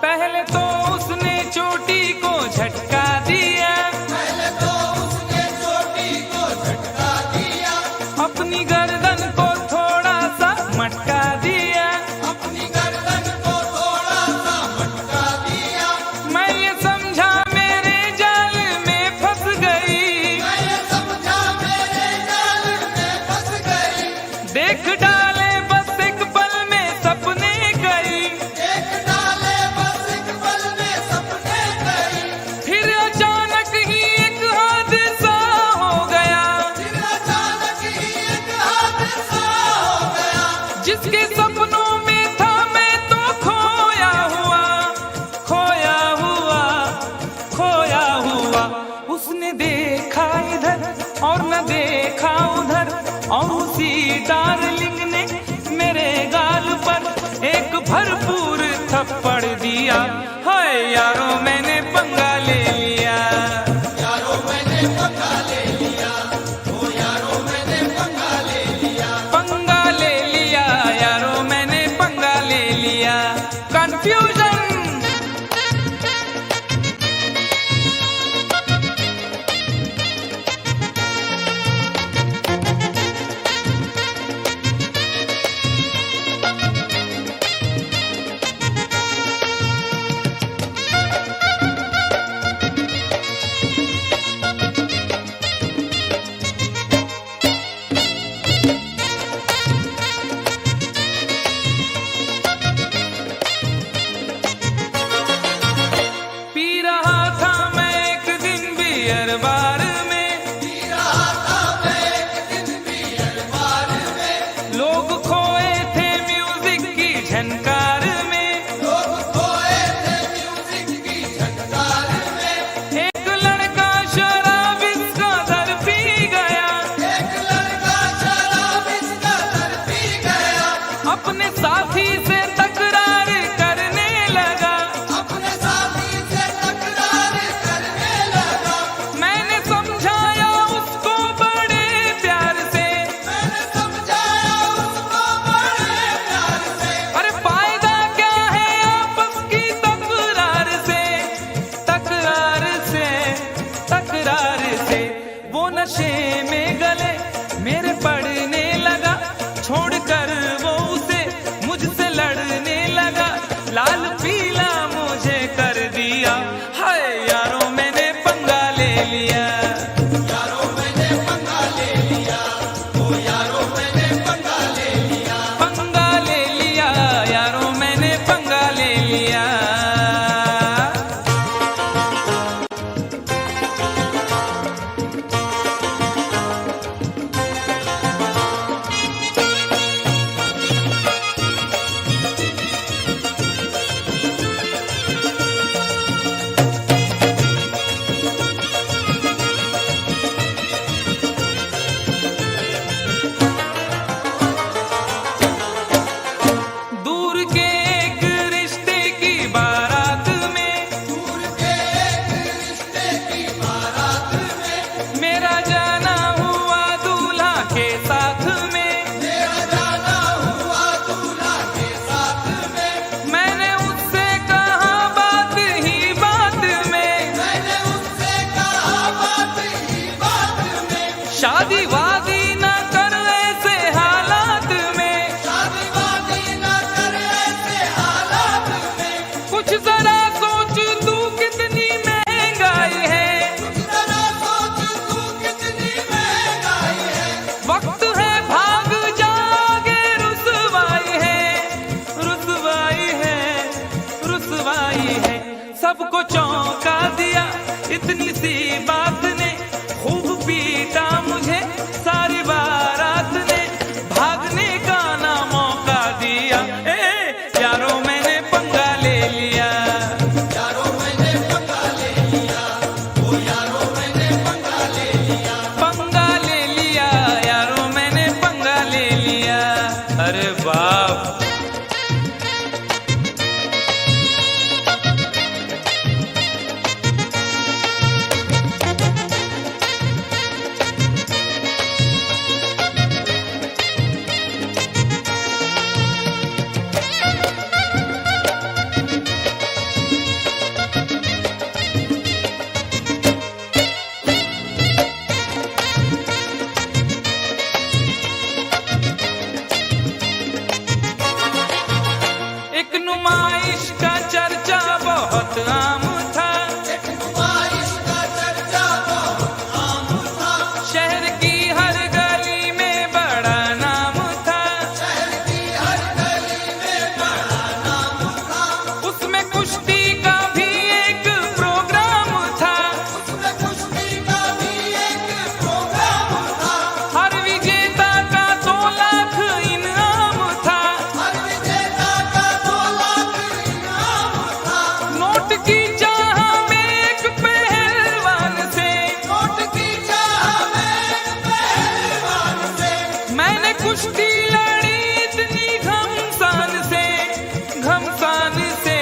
पहले तो उसने चोटी को झटका दिया, पहले तो उसने चोटी को झटका दिया, अपनी गर्दन को थोड़ा सा मटका दिया, अपनी गर्दन को थोड़ा सा मटका दिया। मैं ये समझा मेरे जाल में फंस गई, मैं ये समझा मेरे जाल में फंस गई। देख डाले बस एक पल में सपने गई, एक डाले बस एक पल में सपने गई। फिर अचानक ही एक हादसा हो गया, फिर अचानक ही एक हादसा हो गया। जिसके सपनों में था मैं तो खोया हुआ, खोया हुआ, खोया हुआ। उसने देखा इधर और न देखा उधर, और उसी डार्लिंग ने मेरे गाल पर एक भरपूर थप्पड़ दिया। हाय यारो मैंने पंगा ले लिया, यारो मैंने पंगा ले लिया, ओ यारो मैंने पंगा ले लिया। पंगा ले लिया, यारो मैंने पंगा ले लिया। कंफ्यूजन शादी वादी ना कर ऐसे हालात में, शादी वादी ना कर ऐसे हालात में, कुछ जरा सोच तू कितनी महंगाई है, कुछ जरा सोच तू कितनी महंगाई है, वक्त है भाग जागे रुसवाई है, रुसवाई है, रुसवाई है। सबको चौंका दिया इतनी सी बात ने, खूब पीटा मुझे सारी बारात ने, भागने का ना मौका दिया। यारों मैंने पंगा ले लिया, यारों मैंने पंगा ले लिया, ओ यारों मैंने पंगा ले लिया, पंगा ले लिया, यारों मैंने पंगा ले लिया। अरे बाप, एक नुमाइश का चर्चा बहुत आम था, एक नुमाइश का चर्चा बहुत आम था, शहर की हर गली में बड़ा नाम था, शहर की हर गली में बड़ा नाम था, उसमें कुश्ती का भी एक प्रोग्राम था, उसमें कुश्ती का भी एक प्रोग्राम था, हर विजेता का 2 लाख इनाम था, हर विजेता का 2 लाख इनाम था, नोट की चाह में एक पहलवान से, नोट की चाह में एक पहलवान से, मैंने कुश्ती लड़ी इतनी घमसान से, घमसान से,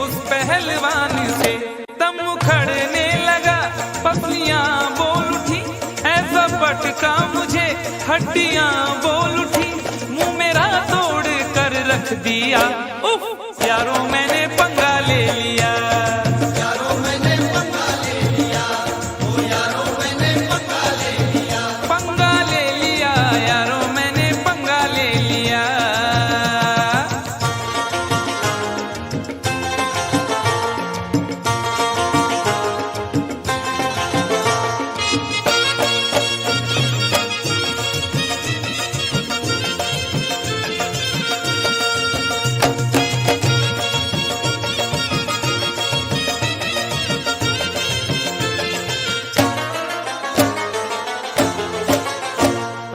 उस पहलवान से दम उखड़ने लगा, पसलियां बोल उठी, ऐसा पटका मुझे हड्डियां बोल उठी, मुंह मेरा तोड़ कर रख दिया। उफ, यारों मैंने पंगा ले लिया, यारों मैंने पंगा ले लिया, ओ यारों मैंने पंगा ले लिया, पंगा ले लिया, यारों मैंने पंगा ले लिया।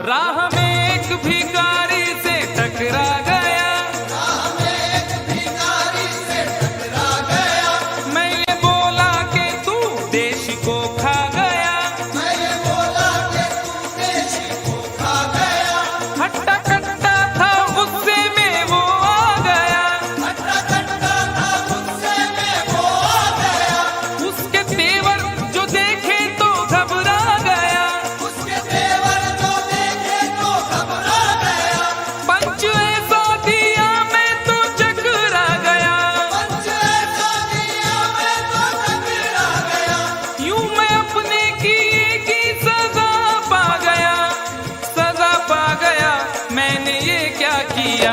राह में एक भिखारी से टकरा गया, राह में एक भिखारी से टकरा गया, मैं ये बोला कि तू देश को खा गया, मैं ये बोला कि तू देश को खा गया, हट्टा कट्टा था गुस्से में वो आ गया, हट्टा कट्टा था गुस्से में वो आ गया, उसके तेवर जो देखे तो घबरा गया, उसके तेवर जो देखे तो घबरा गया, पंच ऐसा दिया मैं तो चकरा गया, पंच ऐसा दिया मैं तो टकरा गया, यूं मैं अपने किए की सजा पा गया, सजा पा गया। मैंने ये क्या किया,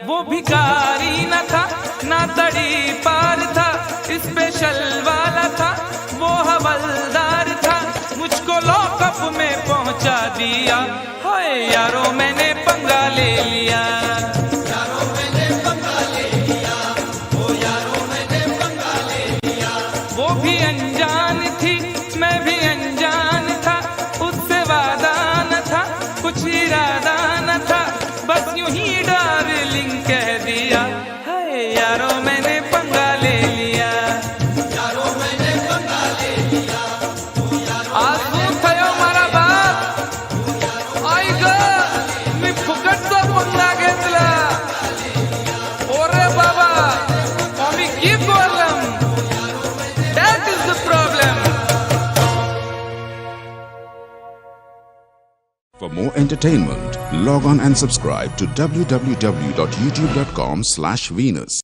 वो भिखारी न था ना तड़ी पार था, स्पेशल वाला था वो हवलदार था, मुझको लॉकअप में पहुंचा दिया। हाय यारों मैंने पंगा ले लिया, यारों मैंने पंगा ले लिया, ओ यारों मैंने पंगा ले लिया, वो भी अनजान थी मैं भी अनजान था, उससे वादा न था कुछ इरादा न था, बस यूं ही डार्लिंग कह दिया। हाय यारों मैंने पंगा ले लिया, यारों मैंने पंगा ले लिया, ओ यारों आज तू थयो मारा बाप, आई ग मी फुकटचा पंगा घेतला, ओरे बाबा आम्ही की problem, that is the problem. For more entertainment, log on and subscribe to www.youtube.com/Venus.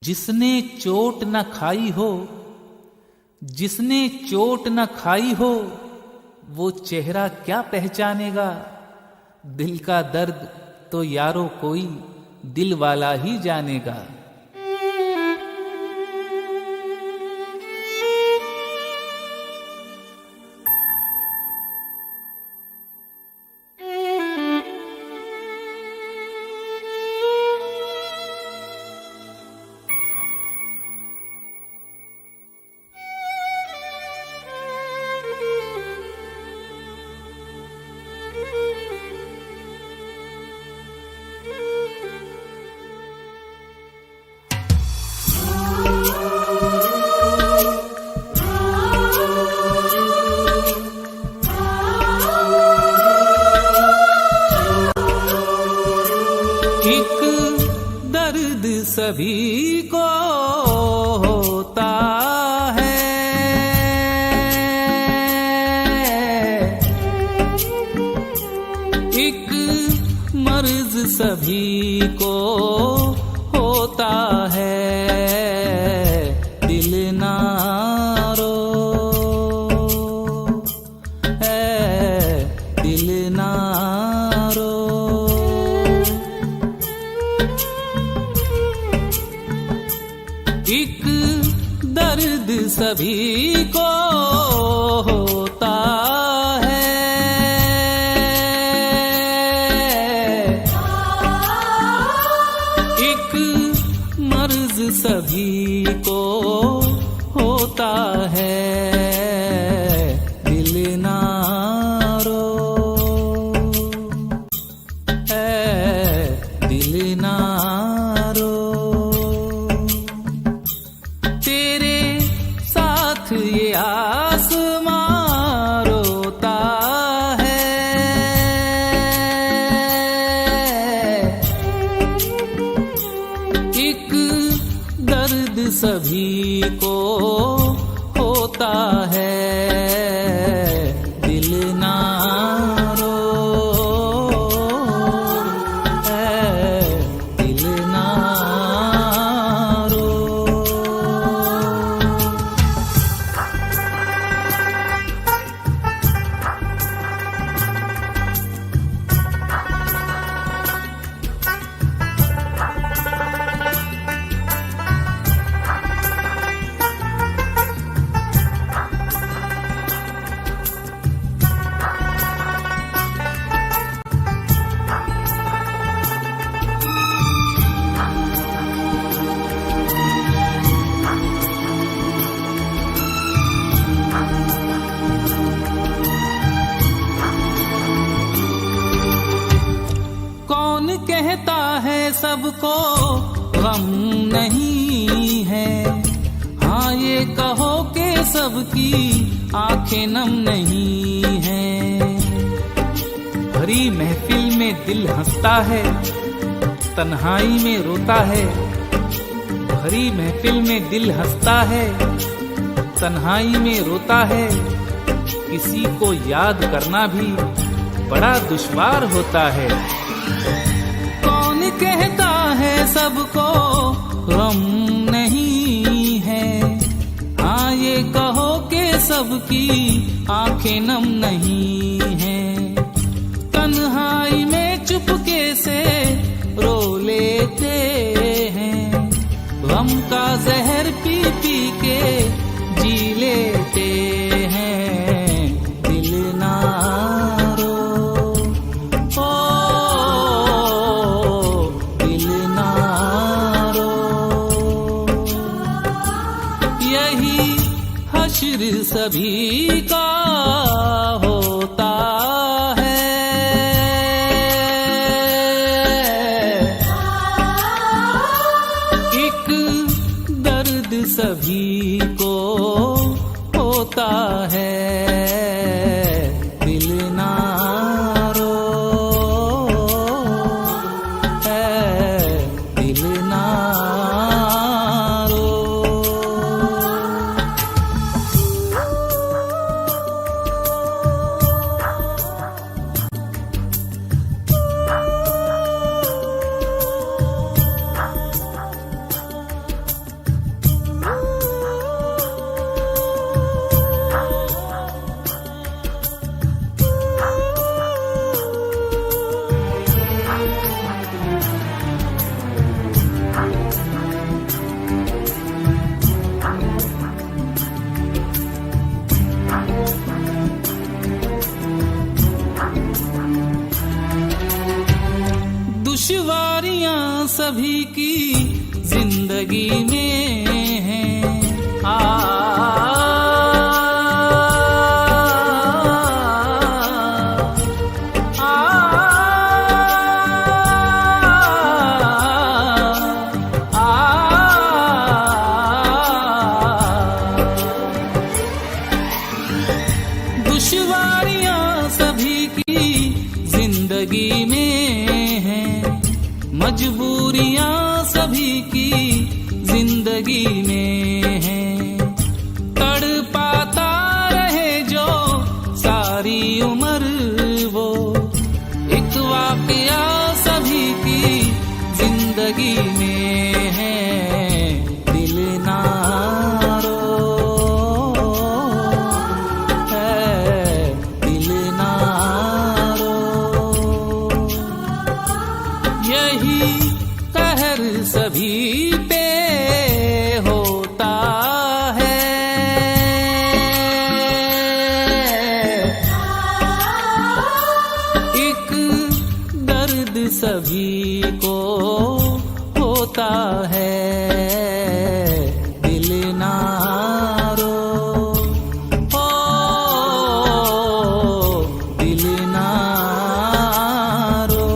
जिसने चोट न खाई हो जिसने चोट न खाई हो वो चेहरा क्या पहचानेगा। दिल का दर्द तो यारो कोई दिल वाला ही जानेगा। एक दर्द सभी को होता है, एक मर्ज सभी को होता है। दिल ना रो है, दिल ना रो। एक दर्द सभी को होता है, एक मर्ज सभी को होता है। दिल ना रो है, दिल ना रो। तेरे साथ ये आसमां रोता है, एक दर्द सभी को होता है। दिल ना रो है, दिल ना रो। कौन कहता है सबको गम नहीं है। हाँ ये कहो कि सबकी आंखें नम नहीं है। भरी महफिल में दिल हंसता है, तन्हाई में रोता है। भरी महफिल में दिल हंसता है, तन्हाई में रोता है। किसी को याद करना भी बड़ा दुश्वार होता है। कौन कहता है सबको गम नहीं है। हाँ ये कहो कि सबकी आंखें नम नहीं है। तन्हाई में चुपके से रो लेते हैं, गम का जहर पी पी के जी लेते हैं। दिल ना रो ओ, दिल ना रो। यही हश्र सभी का होता है, एक दर्द सभी को होता है। दिल ना रो है, दिल ना रो। सभी की जिंदगी में है। दुश्वारियां सभी की जिंदगी में हैं, मजबूरियां सभी की जिंदगी में हैं। तड़पाता रहे जो सारी उम्र वो एक वाकया सभी की जिंदगी में है। दिल ना सभी पे होता है, एक दर्द सभी को होता है। दिल ना रो, ओ दिल ना रो।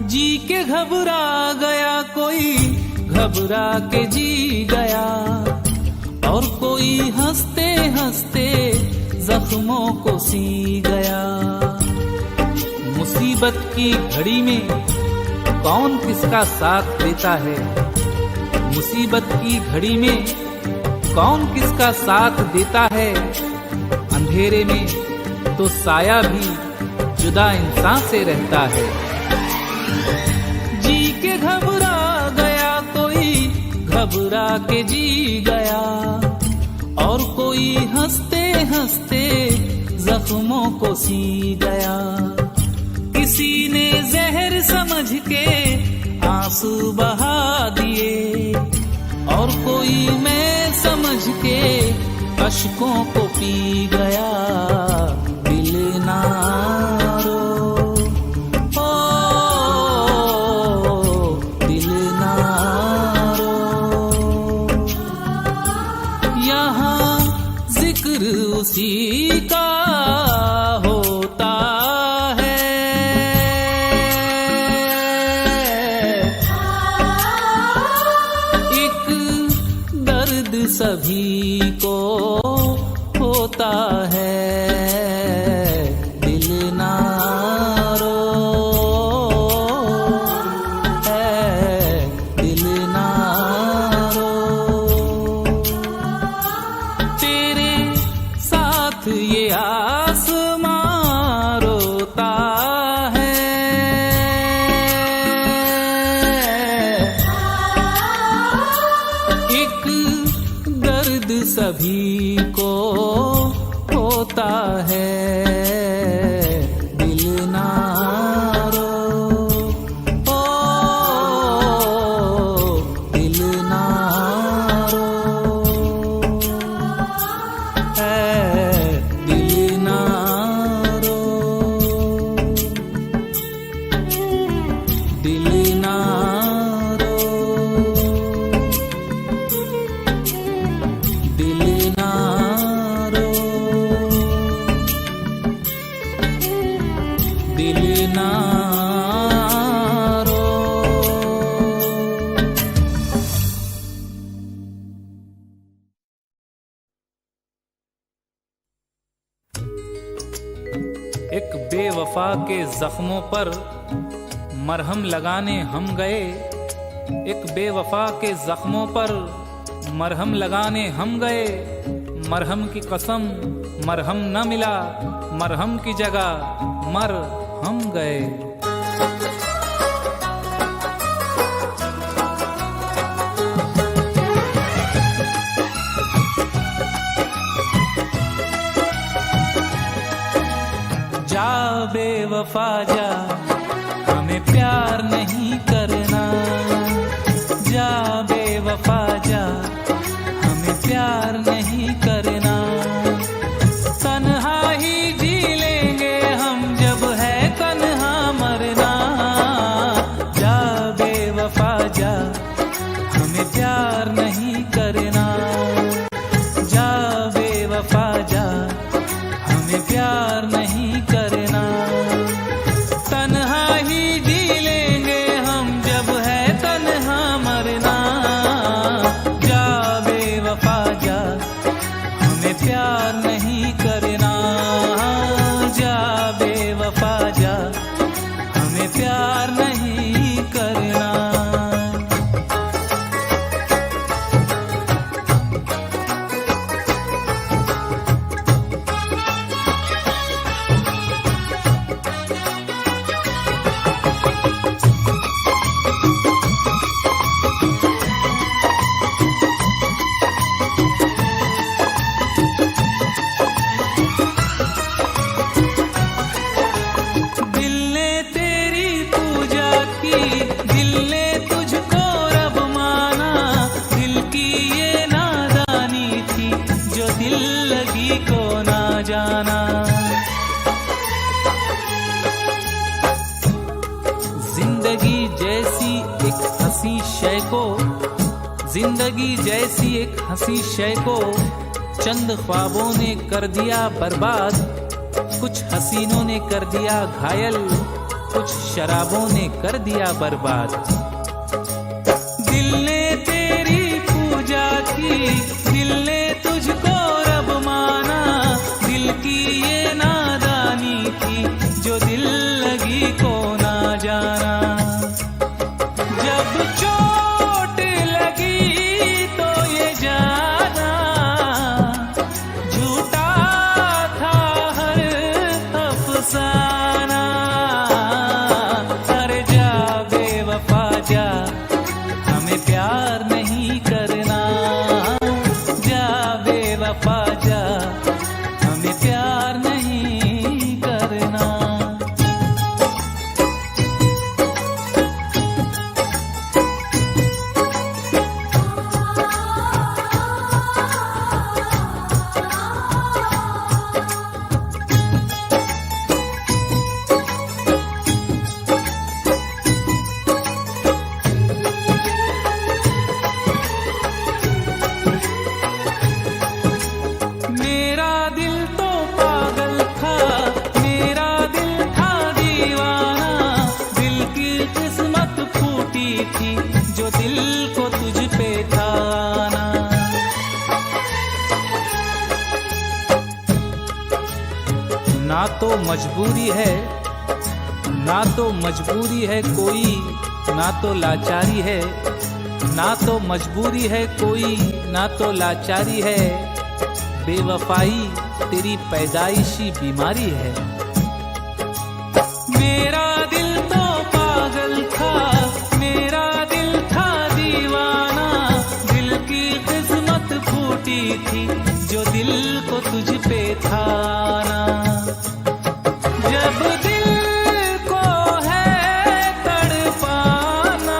जी के घबरा गया कोई, घबरा के जी गया, और कोई हंसते हंसते जख्मों को सी गया। मुसीबत की घड़ी में कौन किसका साथ देता है, मुसीबत की घड़ी में कौन किसका साथ देता है। अंधेरे में तो साया भी जुदा इंसान से रहता है। जी के घबरा गया कोई, घबरा के जी गया, और कोई हंसते हंसते जख्मों को सी गया। किसी ने जहर समझ के आंसू बहा दिए, और कोई मैं समझ के अश्कों को पी गया। दिल ना रो, उसी का होता है। एक दर्द सभी को होता है। दिल ना रो, दिल ना रो। तेरे साथ ये आसमां रोता है, एक दर्द सभी को होता है। दिल ना रो, ओ दिल ना रो, दिल ना रो, दिल ना रो, दिल ना रो, दिल ना रो। एक बेवफा के जख्मों पर मरहम लगाने हम गए, एक बेवफा के जख्मों पर मरहम लगाने हम गए। मरहम की कसम मरहम न मिला, मरहम की जगह मर हम गए। जा बेवफा जा, हमें प्यार नहीं करना। जा बेवफा जा, हमें प्यार नहीं करना। तन्हा ही जी लेंगे हम, जब है तन्हा मरना। जा बेवफा जा, हमें प्यार नहीं करना। जा बेवफा जा, हमें प्यार नहीं करना। तन्हा ही जी लेंगे हम, जब है तन्हा मरना। जा बेवफा जा, हमें प्यार नहीं करना। जा बेवफा जा, हमें प्यार नहीं करना। दिल ने तेरी पूजा की, दिल ने तुझको रब माना। दिल की ये नादानी थी, जो दिल लगी को ना जाना। जिंदगी जैसी एक हंसी शय को, जिंदगी जैसी एक हंसी शय को चंद ख्वाबों ने कर दिया बर्बाद। कुछ हसीनों ने कर दिया घायल, कुछ शराबों ने कर दिया बर्बाद। दिल ने तेरी पूजा की, दिल ने तुझको रब माना। दिल की ये नादानी थी, जो दिल लगी को ना जाना। जब चोट लगी तो ये जाना, झूठा था हर अफसाना। अरे जा बेवफा जा, हमें प्यार नहीं करना। जा बेवफा जा, हमें प्यार नहीं करना। मेरा दिल तो पागल था, मेरा दिल था दीवाना। दिल की किस्मत फूटी थी, जो दिल को तुझ पे था आना। ना तो मजबूरी है, ना तो मजबूरी है कोई, ना तो लाचारी है। ना तो मजबूरी है कोई, ना तो लाचारी है। बेवफाई तेरी पैदाइशी बीमारी है। मेरा दिल तो पागल था, मेरा दिल था दीवाना। दिल की किस्मत फूटी थी, जो दिल को तुझ पे था आना। जब दिल को है तड़पाना,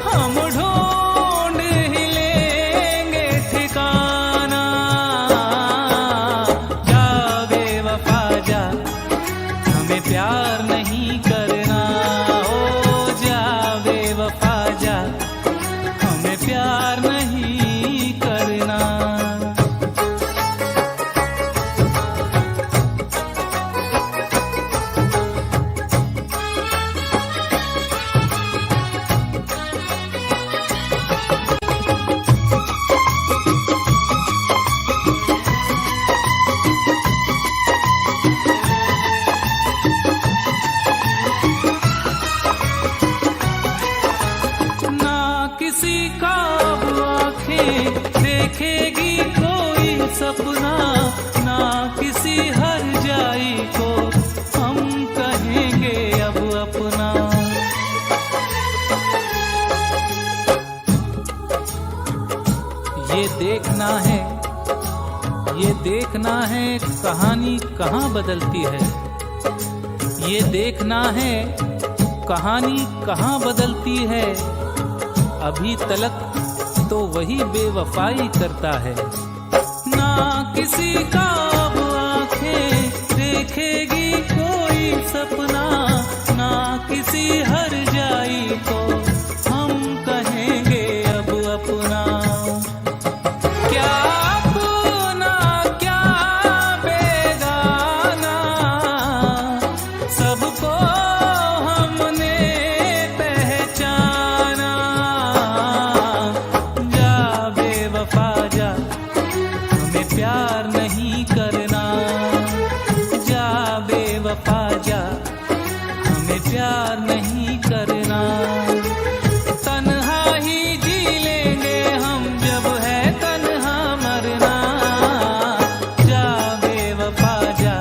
हम ढूंढ ही लेंगे ठिकाना। जा बेवफा जा, हमें प्यार नहीं करना। ओ जा बेवफा जा, हमें प्यार नहीं करना। किसी का अब आँखें देखेगी कोई सपना, ना किसी हर जाई को हम कहेंगे अब ये देखना है कहानी कहाँ बदलती है। ये देखना है कहानी कहाँ बदलती है। अभी तलक तो वही बेवफाई करता है। ना किसी का अब आंखें देखेगी कोई सपना, ना किसी हर जाई को हम कहेंगे अब अपना। क्या अपना क्या बेगाना, सबको हमने पहचाना। जा बेवफा जा, हमें प्यार नहीं करना। जा बेवफा जा, हमें प्यार नहीं करना। तन्हा ही जी लेंगे हम जब है तन्हा मरना। जा बेवफा जा,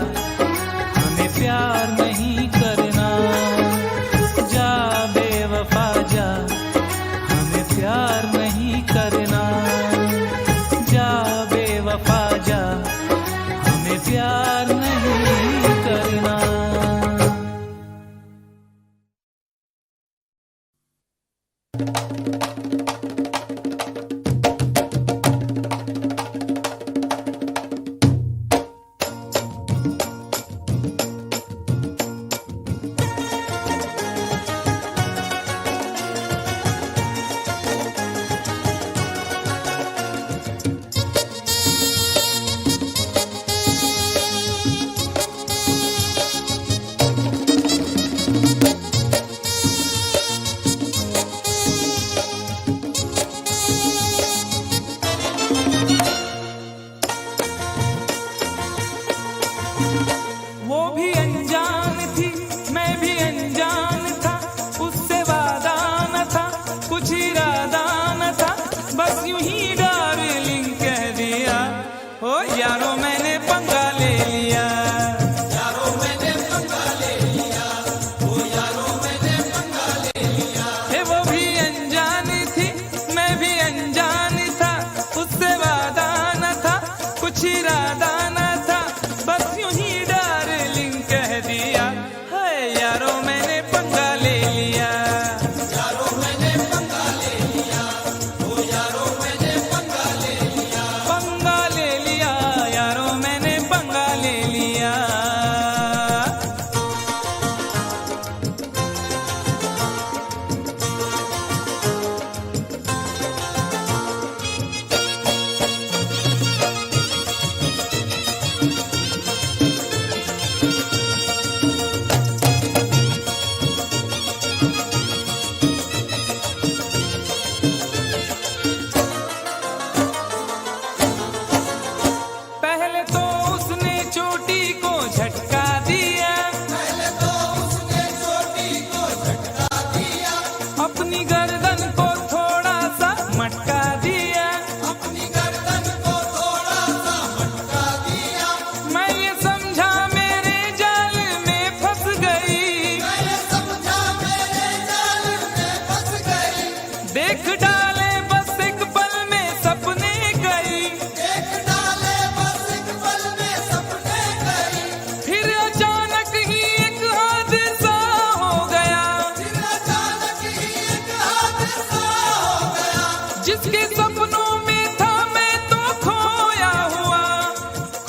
हमें प्यार नहीं करना। जा बेवफा जा, हमें प्यार नहीं करना। जा बेवफा जा, हमें प्यार नहीं करना। वो भी अनजान थी, मैं भी अनजान था। उससे वादा न था, कुछ इरादा न था। बस यूं ही डार्लिंग कह दिया, ओ यारो मैंने पंगा ले लिया। यारो मैंने पंगा ले लिया, ओ यारो मैंने पंगा ले लिया। हे वो भी अनजान थी, मैं भी अनजान था। उससे वादा न था, कुछ इरादा न था। बस यूं ही डार्लिंग कह दिया, है यारो मैंने पंगा ले लिया। यारो मैंने पंगा ले लिया, ओ यारो मैंने पंगा ले लिया। पंगा ले लिया, यारो मैंने पंगा ले लिया। पहले तो उसने चोटी को झटका दिया, पहले तो उसने चोटी को झटका दिया। अपनी गर्दन को थोड़ा सा मटका दिया। अपनी गर्दन को थोड़ा सा मटका दिया। मैं ये समझा मेरे जाल में फंस गई। मैंने समझा मेरे जाल में फंस गई। देख डाले बस एक पल में सपने गई। देख डाले बस एक पल में सपने गई। फिर अचानक ही एक हादसा हो गया, फिर अचानक ही एक हादसा हो गया। जिसके सपनों में था मैं तो खोया हुआ,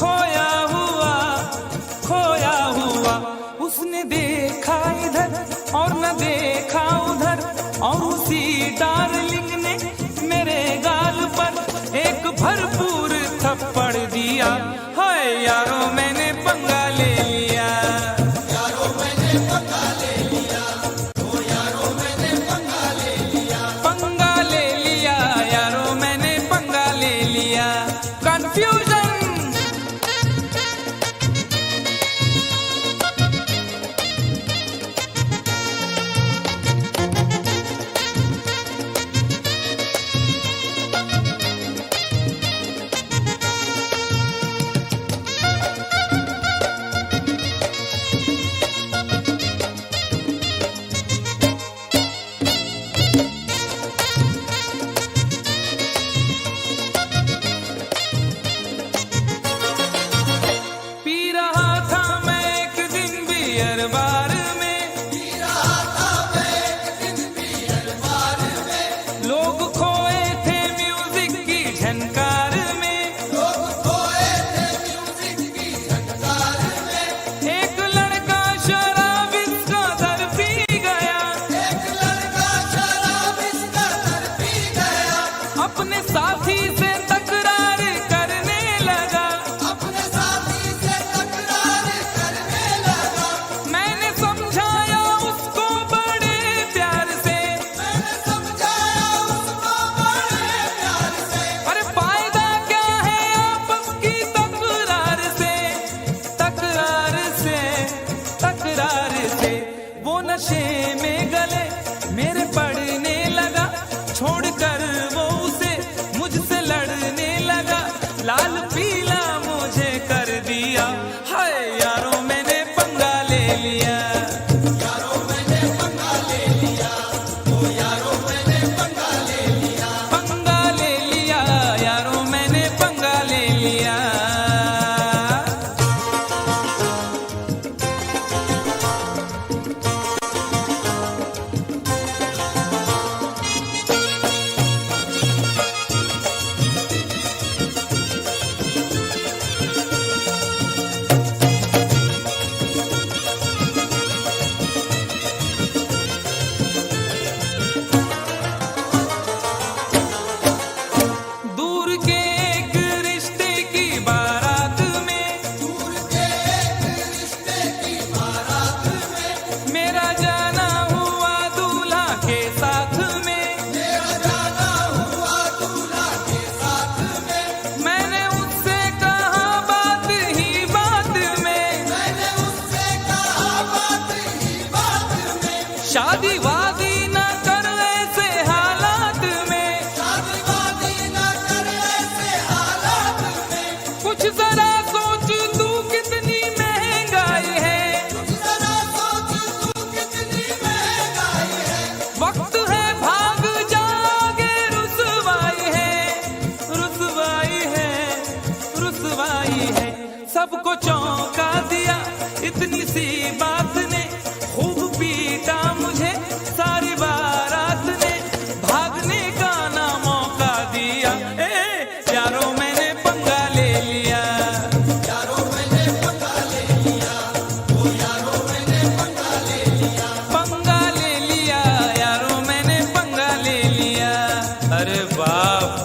खोया हुआ, खोया हुआ। उसने देखा इधर और न देखा उधर, और उसी डार्लिंग ने मेरे गाल पर एक भरपूर थप्पड़ दिया। हाय यारो मैंने पंगा ले लिया। यारो मैंने पंगा ले लिया, ओ यारो मैंने पंगा ले लिया। पंगा ले लिया, यारो मैंने पंगा ले लिया। कंफ्यूजन। खोए थे म्यूजिक की झनकार में, लोग खोए थे म्यूजिक की झनकार में। एक लड़का शराब इसका दर पी गया, एक लड़का शराब इसका दर पी गया। अपने साथी से तकरार करने लगा, अपने साथी से तकरार करने लगा। मैंने समझाया उसको बड़े प्यार से, मैंने समझाया उसको बड़े प्यार से। अरे फायदा क्या है आपस की तकरार से, तकरार से, तकरार से। वो नशे में गले मेरे पड़ने लगा, छोड़कर वो उसे मुझसे लड़ने लगा, लाल पीला मुझे कर दिया। हाय यारों मैंने पंगा ले लिया, यारों मैंने पंगा ले लिया, ओ यारों मैंने पंगा ले लिया। पंगा ले लिया, यारों मैंने पंगा ले लिया। दूर के एक रिश्ते की बारात में, दूर के एक रिश्ते की बारात में। मेरा जाना हुआ दूल्हा के साथ में, मेरा जाना हुआ दूल्हा के साथ में। मैंने उससे कहा बात ही बात में, मैंने उससे कहा बात ही बात में। शादी वादी न कर ऐसे हालात में, शादी वादी न कर ऐसे हालात में। कुछ जरा सोच तू कितनी महंगाई है, जरा सोच तू कितनी महंगाई है। वक्त है भाग जागे, रुसवाई है, रुसवाई है, रुसवाई है। सबको चौंका दिया इतनी सी बात ने, खूब पीटा मुझे सारी बारात ने, भागने का ना मौका दिया। यारों मैंने पंगा ले लिया, यारों मैंने पंगा ले लिया, ओ यारों मैंने पंगा ले लिया। पंगा ले लिया, यारों मैंने पंगा ले लिया। अरे बाप,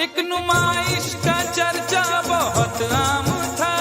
एक नुमाइश का चर्चा बहुत आम था,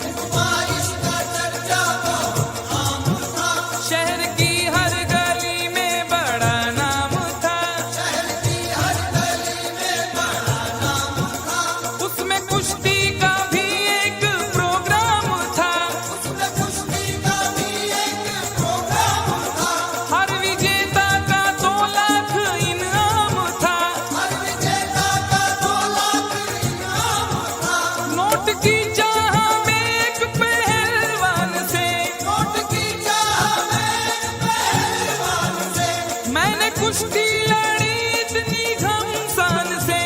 नुमाइश का चर्चा बहुत आम था। शहर की हर गली में बड़ा नाम था, शहर की हर गली में बड़ा नाम था। उसमें कुश्ती का भी एक प्रोग्राम था, उसमें कुश्ती का भी एक प्रोग्राम था। हर विजेता का 2 लाख इनाम था, हर विजेता का 2 लाख इनाम था। नोट की चाह में एक पहलवान से, नोट की चाह में एक पहलवान से। मैंने कुश्ती लड़ी इतनी घमसान से,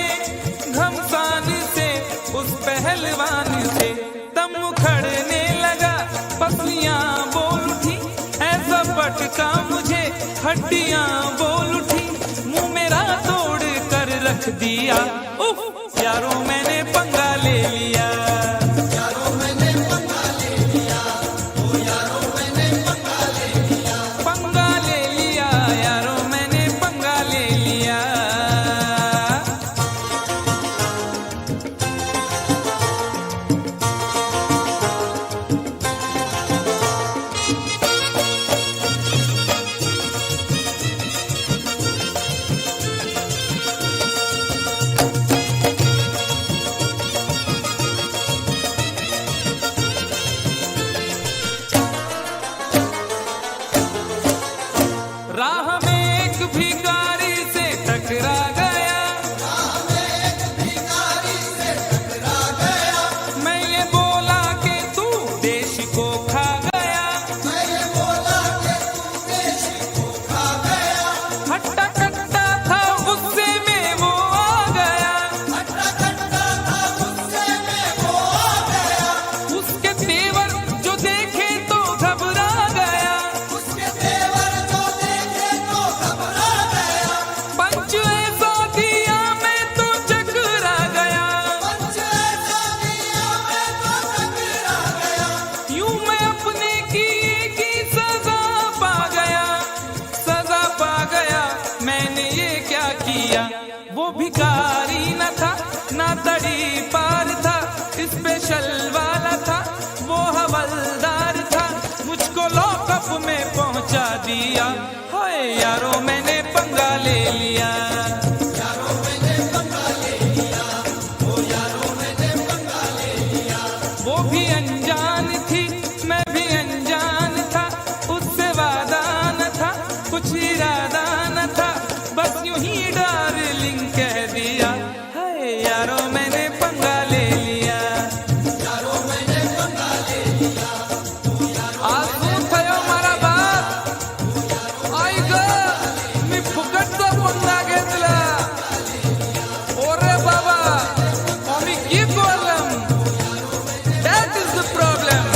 घमसान से, उस पहलवान से दम उखड़ने लगा, पसलियां बोल उठी, ऐसा पटका मुझे हड्डियां बोल उठी, मुंह मेरा तोड़ कर रख दिया। उफ, यारों मैंने पंगा ले लिया, यारों मैंने पंगा ले लिया, ओ यारों मैंने पंगा ले लिया। पंगा ले लिया, यारों मैंने पंगा ले लिया। वो भिखारी न था ना तड़ी पार था, स्पेशल वाला था वो हवलदार था, मुझको लॉकअप में पहुंचा दिया। हाय यारो मैंने पंगा ले लिया, यारों मैंने पंगा ले लिया, ओ यारों मैंने पंगा ले लिया। वो भी अनजान थी मैं भी अनजान था, उससे वादा न था कुछ इरादा न था, बस यूं ही डार्लिंग कह दिया। हाय यारो मैंने पंगा ले लिया, यारों मैंने पंगा ले लिया, आज શું થયો મારા બાપ? આઈ ગ मी फुकटचा पंगा घेतला. ओरे बाबा आम्ही की problem, that is the problem.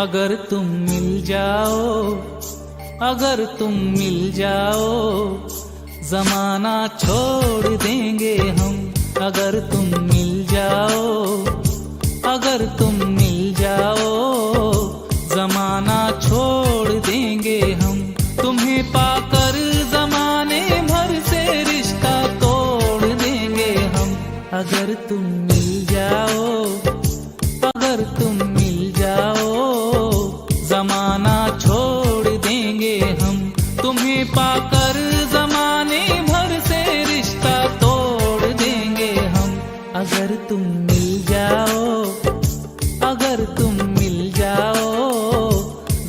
अगर तुम मिल जाओ, अगर तुम मिल जाओ, जमाना छोड़ देंगे हम। अगर तुम मिल जाओ, अगर तुम मिल जाओ, जमाना छोड़ देंगे हम। तुम्हें पाकर जमाने भर से रिश्ता तोड़ देंगे हम। अगर तुम मिल जाओ, अगर तुम मिल जाओ, जमाना छोड़ देंगे हम। तुम्हें पाकर जमाने भर से रिश्ता तोड़ देंगे हम। अगर तुम मिल जाओ, अगर तुम मिल जाओ,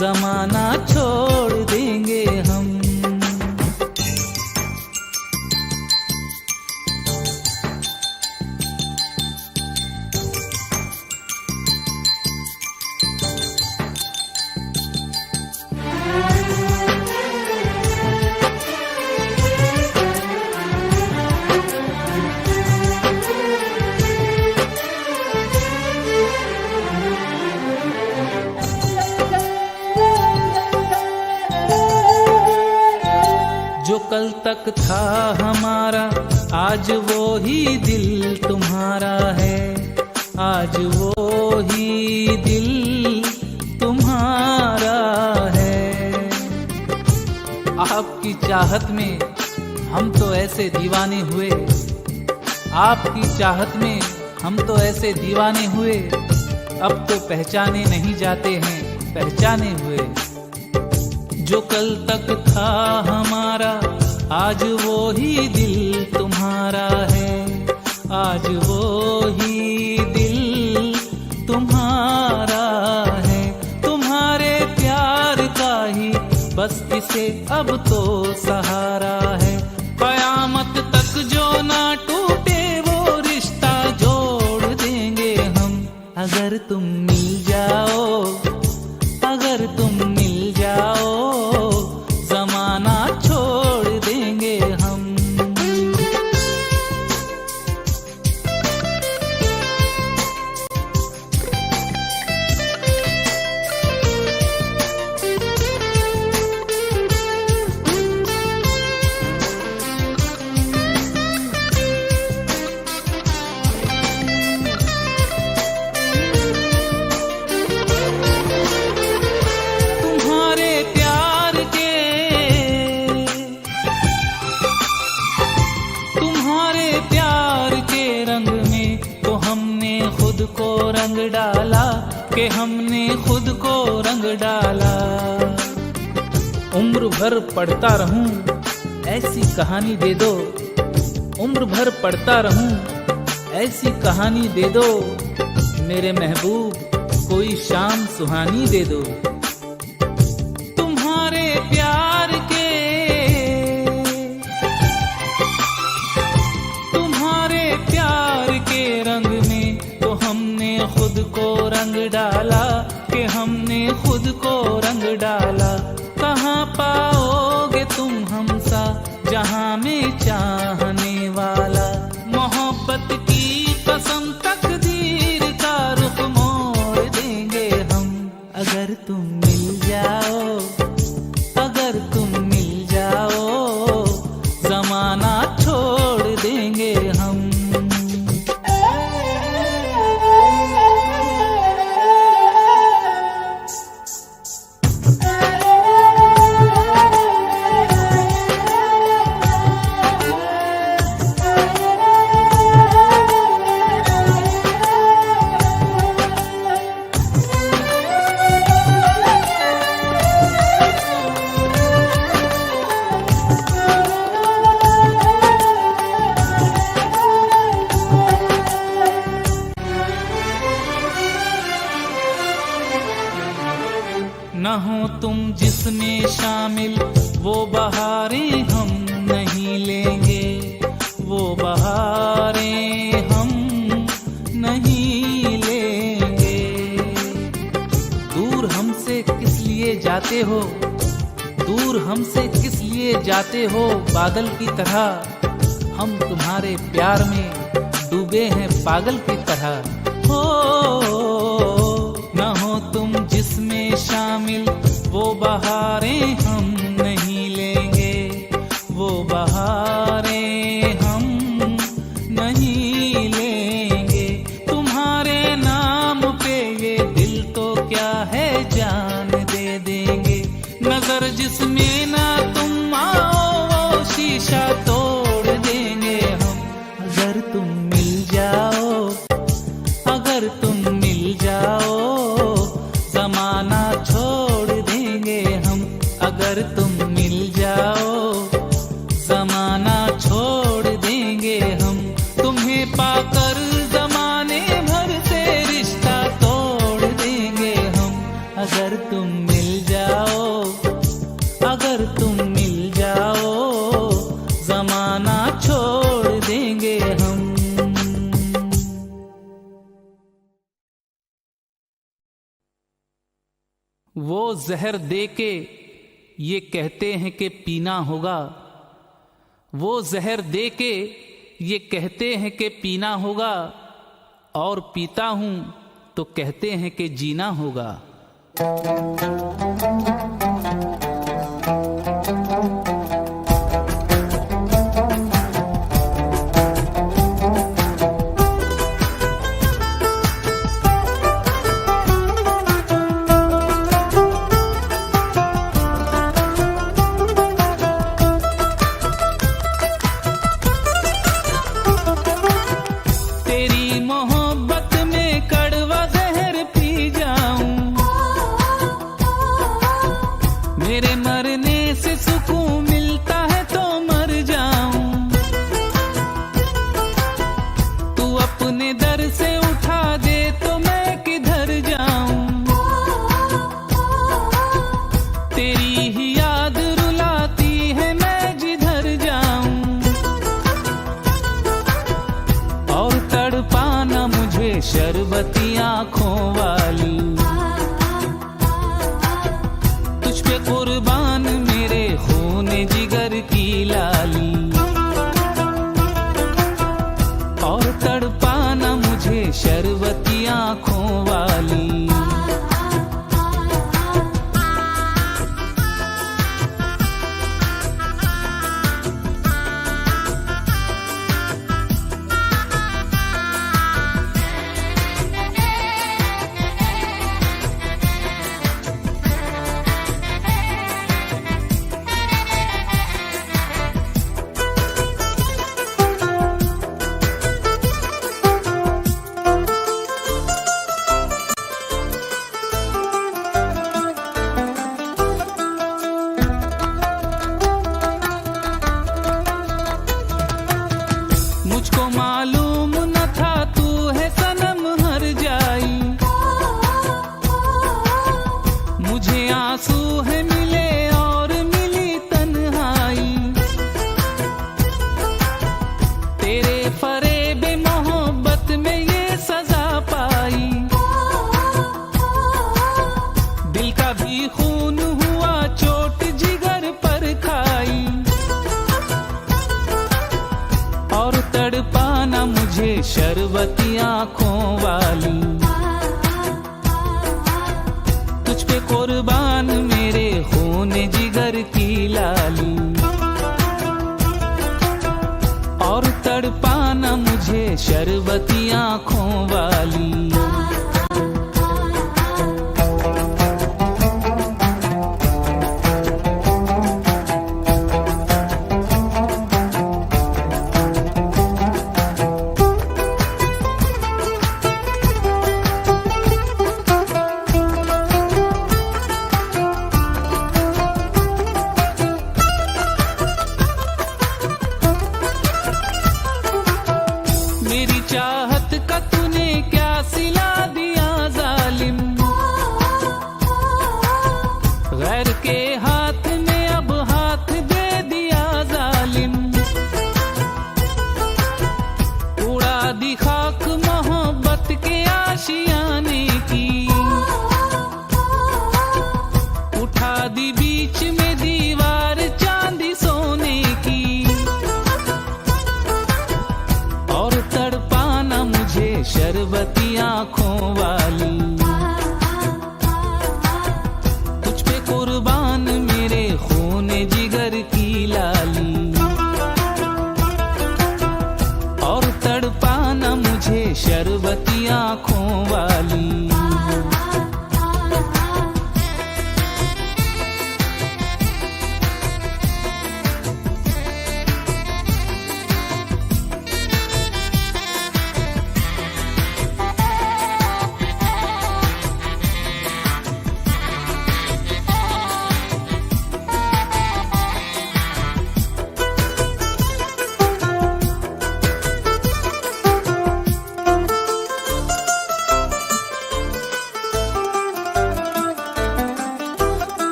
जमाना छोड़ देंगे हम। जो कल तक था हमारा आज वो ही दिल तुम्हारा है। आज वो ही दिल तुम्हारा है। आपकी चाहत में हम तो ऐसे दीवाने हुए, आपकी चाहत में हम तो ऐसे दीवाने हुए, अब तो पहचाने नहीं जाते हैं पहचाने हुए। जो कल तक था हमारा आज वो ही दिल तुम्हारा है। आज वो ही दिल तुम्हारा है। तुम्हारे प्यार का ही बस इसे अब तो सहारा है। कयामत तक जो ना टूटे वो रिश्ता जोड़ देंगे हम। अगर तुम मिल जाओ, अगर तुम मिल जाओ, जमाना छोड़ देंगे हम। रंग डाला कि हमने खुद को रंग डाला। उम्र भर पढ़ता रहूं ऐसी कहानी दे दो। उम्र भर पढ़ता रहूं ऐसी कहानी दे दो। मेरे महबूब कोई शाम सुहानी दे दो। तुम्हारे प्यार के, तुम्हारे प्यार खुद को रंग डाला, कि हमने खुद को रंग डाला। कहाँ पाओगे तुम हमसा जहाँ में चाहने वाला। मोहब्बत की कसम तकदीर का रुख मोड़ देंगे हम, अगर तुम मिल जाओ, अगर तुम मिल जाओ, जमाना छोड़ देंगे हम। न हो तुम जिसमें शामिल, वो बहारें हम नहीं लेंगे, वो बहारें हम नहीं लेंगे। दूर हमसे किस लिए जाते हो, दूर हमसे किस लिए जाते हो बादल की तरह। हम तुम्हारे प्यार में डूबे हैं पागल की तरह। हो न हो तुम जिसमें शामिल, वो बहारें हम नहीं लेंगे, वो बहारें हम नहीं लेंगे। तुम्हारे नाम पे ये दिल तो क्या है जान दे देंगे। नजर जिसमें ना तुम आओ, वो शीशा तोड़ देंगे हम, अगर तुम मिल जाओ, अगर तुम मिल जाओ, जमाना छोड़ देंगे हम, अगर तुम मिल जाओ, जमाना छोड़ देंगे हम। तुम्हें पाकर जमाने भर से रिश्ता तोड़ देंगे हम, अगर तुम मिल जाओ, अगर तुम मिल जाओ, जमाना छोड़ देंगे हम। वो जहर दे के ये कहते हैं कि पीना होगा, वो जहर दे के ये कहते हैं कि पीना होगा, और पीता हूं तो कहते हैं कि जीना होगा। मेरे मरने से सुकून मिलता है तो मर जाऊं, तू अपने दर से उठा दे तो मैं किधर जाऊं। तेरी ही याद रुलाती है मैं जिधर जाऊं, और तड़पाना मुझे शरबती आंखों वाली। कुर्बान मेरे खून जिगर की लाली, और तड़पाना मुझे शरबती आंखों वाली। मुझको मालूम न था तू है सनम हर जाई, मुझे आंसू है मिले और मिली तन्हाई। तेरे फरेब मोहब्बत में ये सजा पाई, शरबती आंखों वाली, तुझ पे कुर्बान मेरे खून जिगर की लाली, और तड़पाना मुझे शरबती आंखों वाली। मेरी चाहत का तूने क्या सिला दिया जालिम, गैर के हाथ में अब हाथ दे दिया जालिम, उड़ा दी खाक मोहब्बत के आशियाने की, उठा दी बीच में दीवार चांदी सोने की, और तड़पाना मुझे शरबती आंखों वाली, तुझ पे कुर्बान मेरे खून जिगर की लाली, और तड़पाना मुझे शरबती आंखों वाली।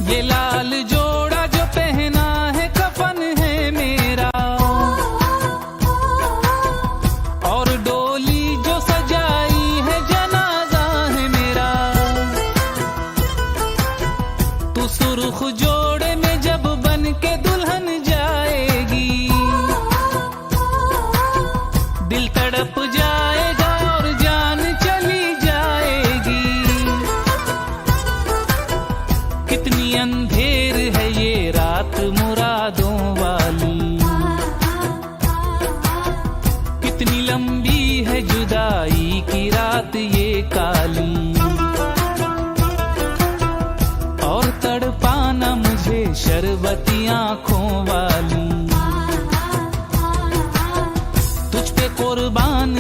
ये लाल जोड़ा जो पहना है कफन है मेरा, और डोली जो सजाई है जनाजा है मेरा, तू सुर्ख जोड़े में जब बन के दुल्हन जाएगी, दिल तड़प जाएगा और जान चली जाएगी, कितनी अंधेर है ये रात मुरादों वाली, कितनी लंबी है जुदाई की रात ये काली, और तड़पाना मुझे शरबती आंखों वाली, तुझ पे कुर्बान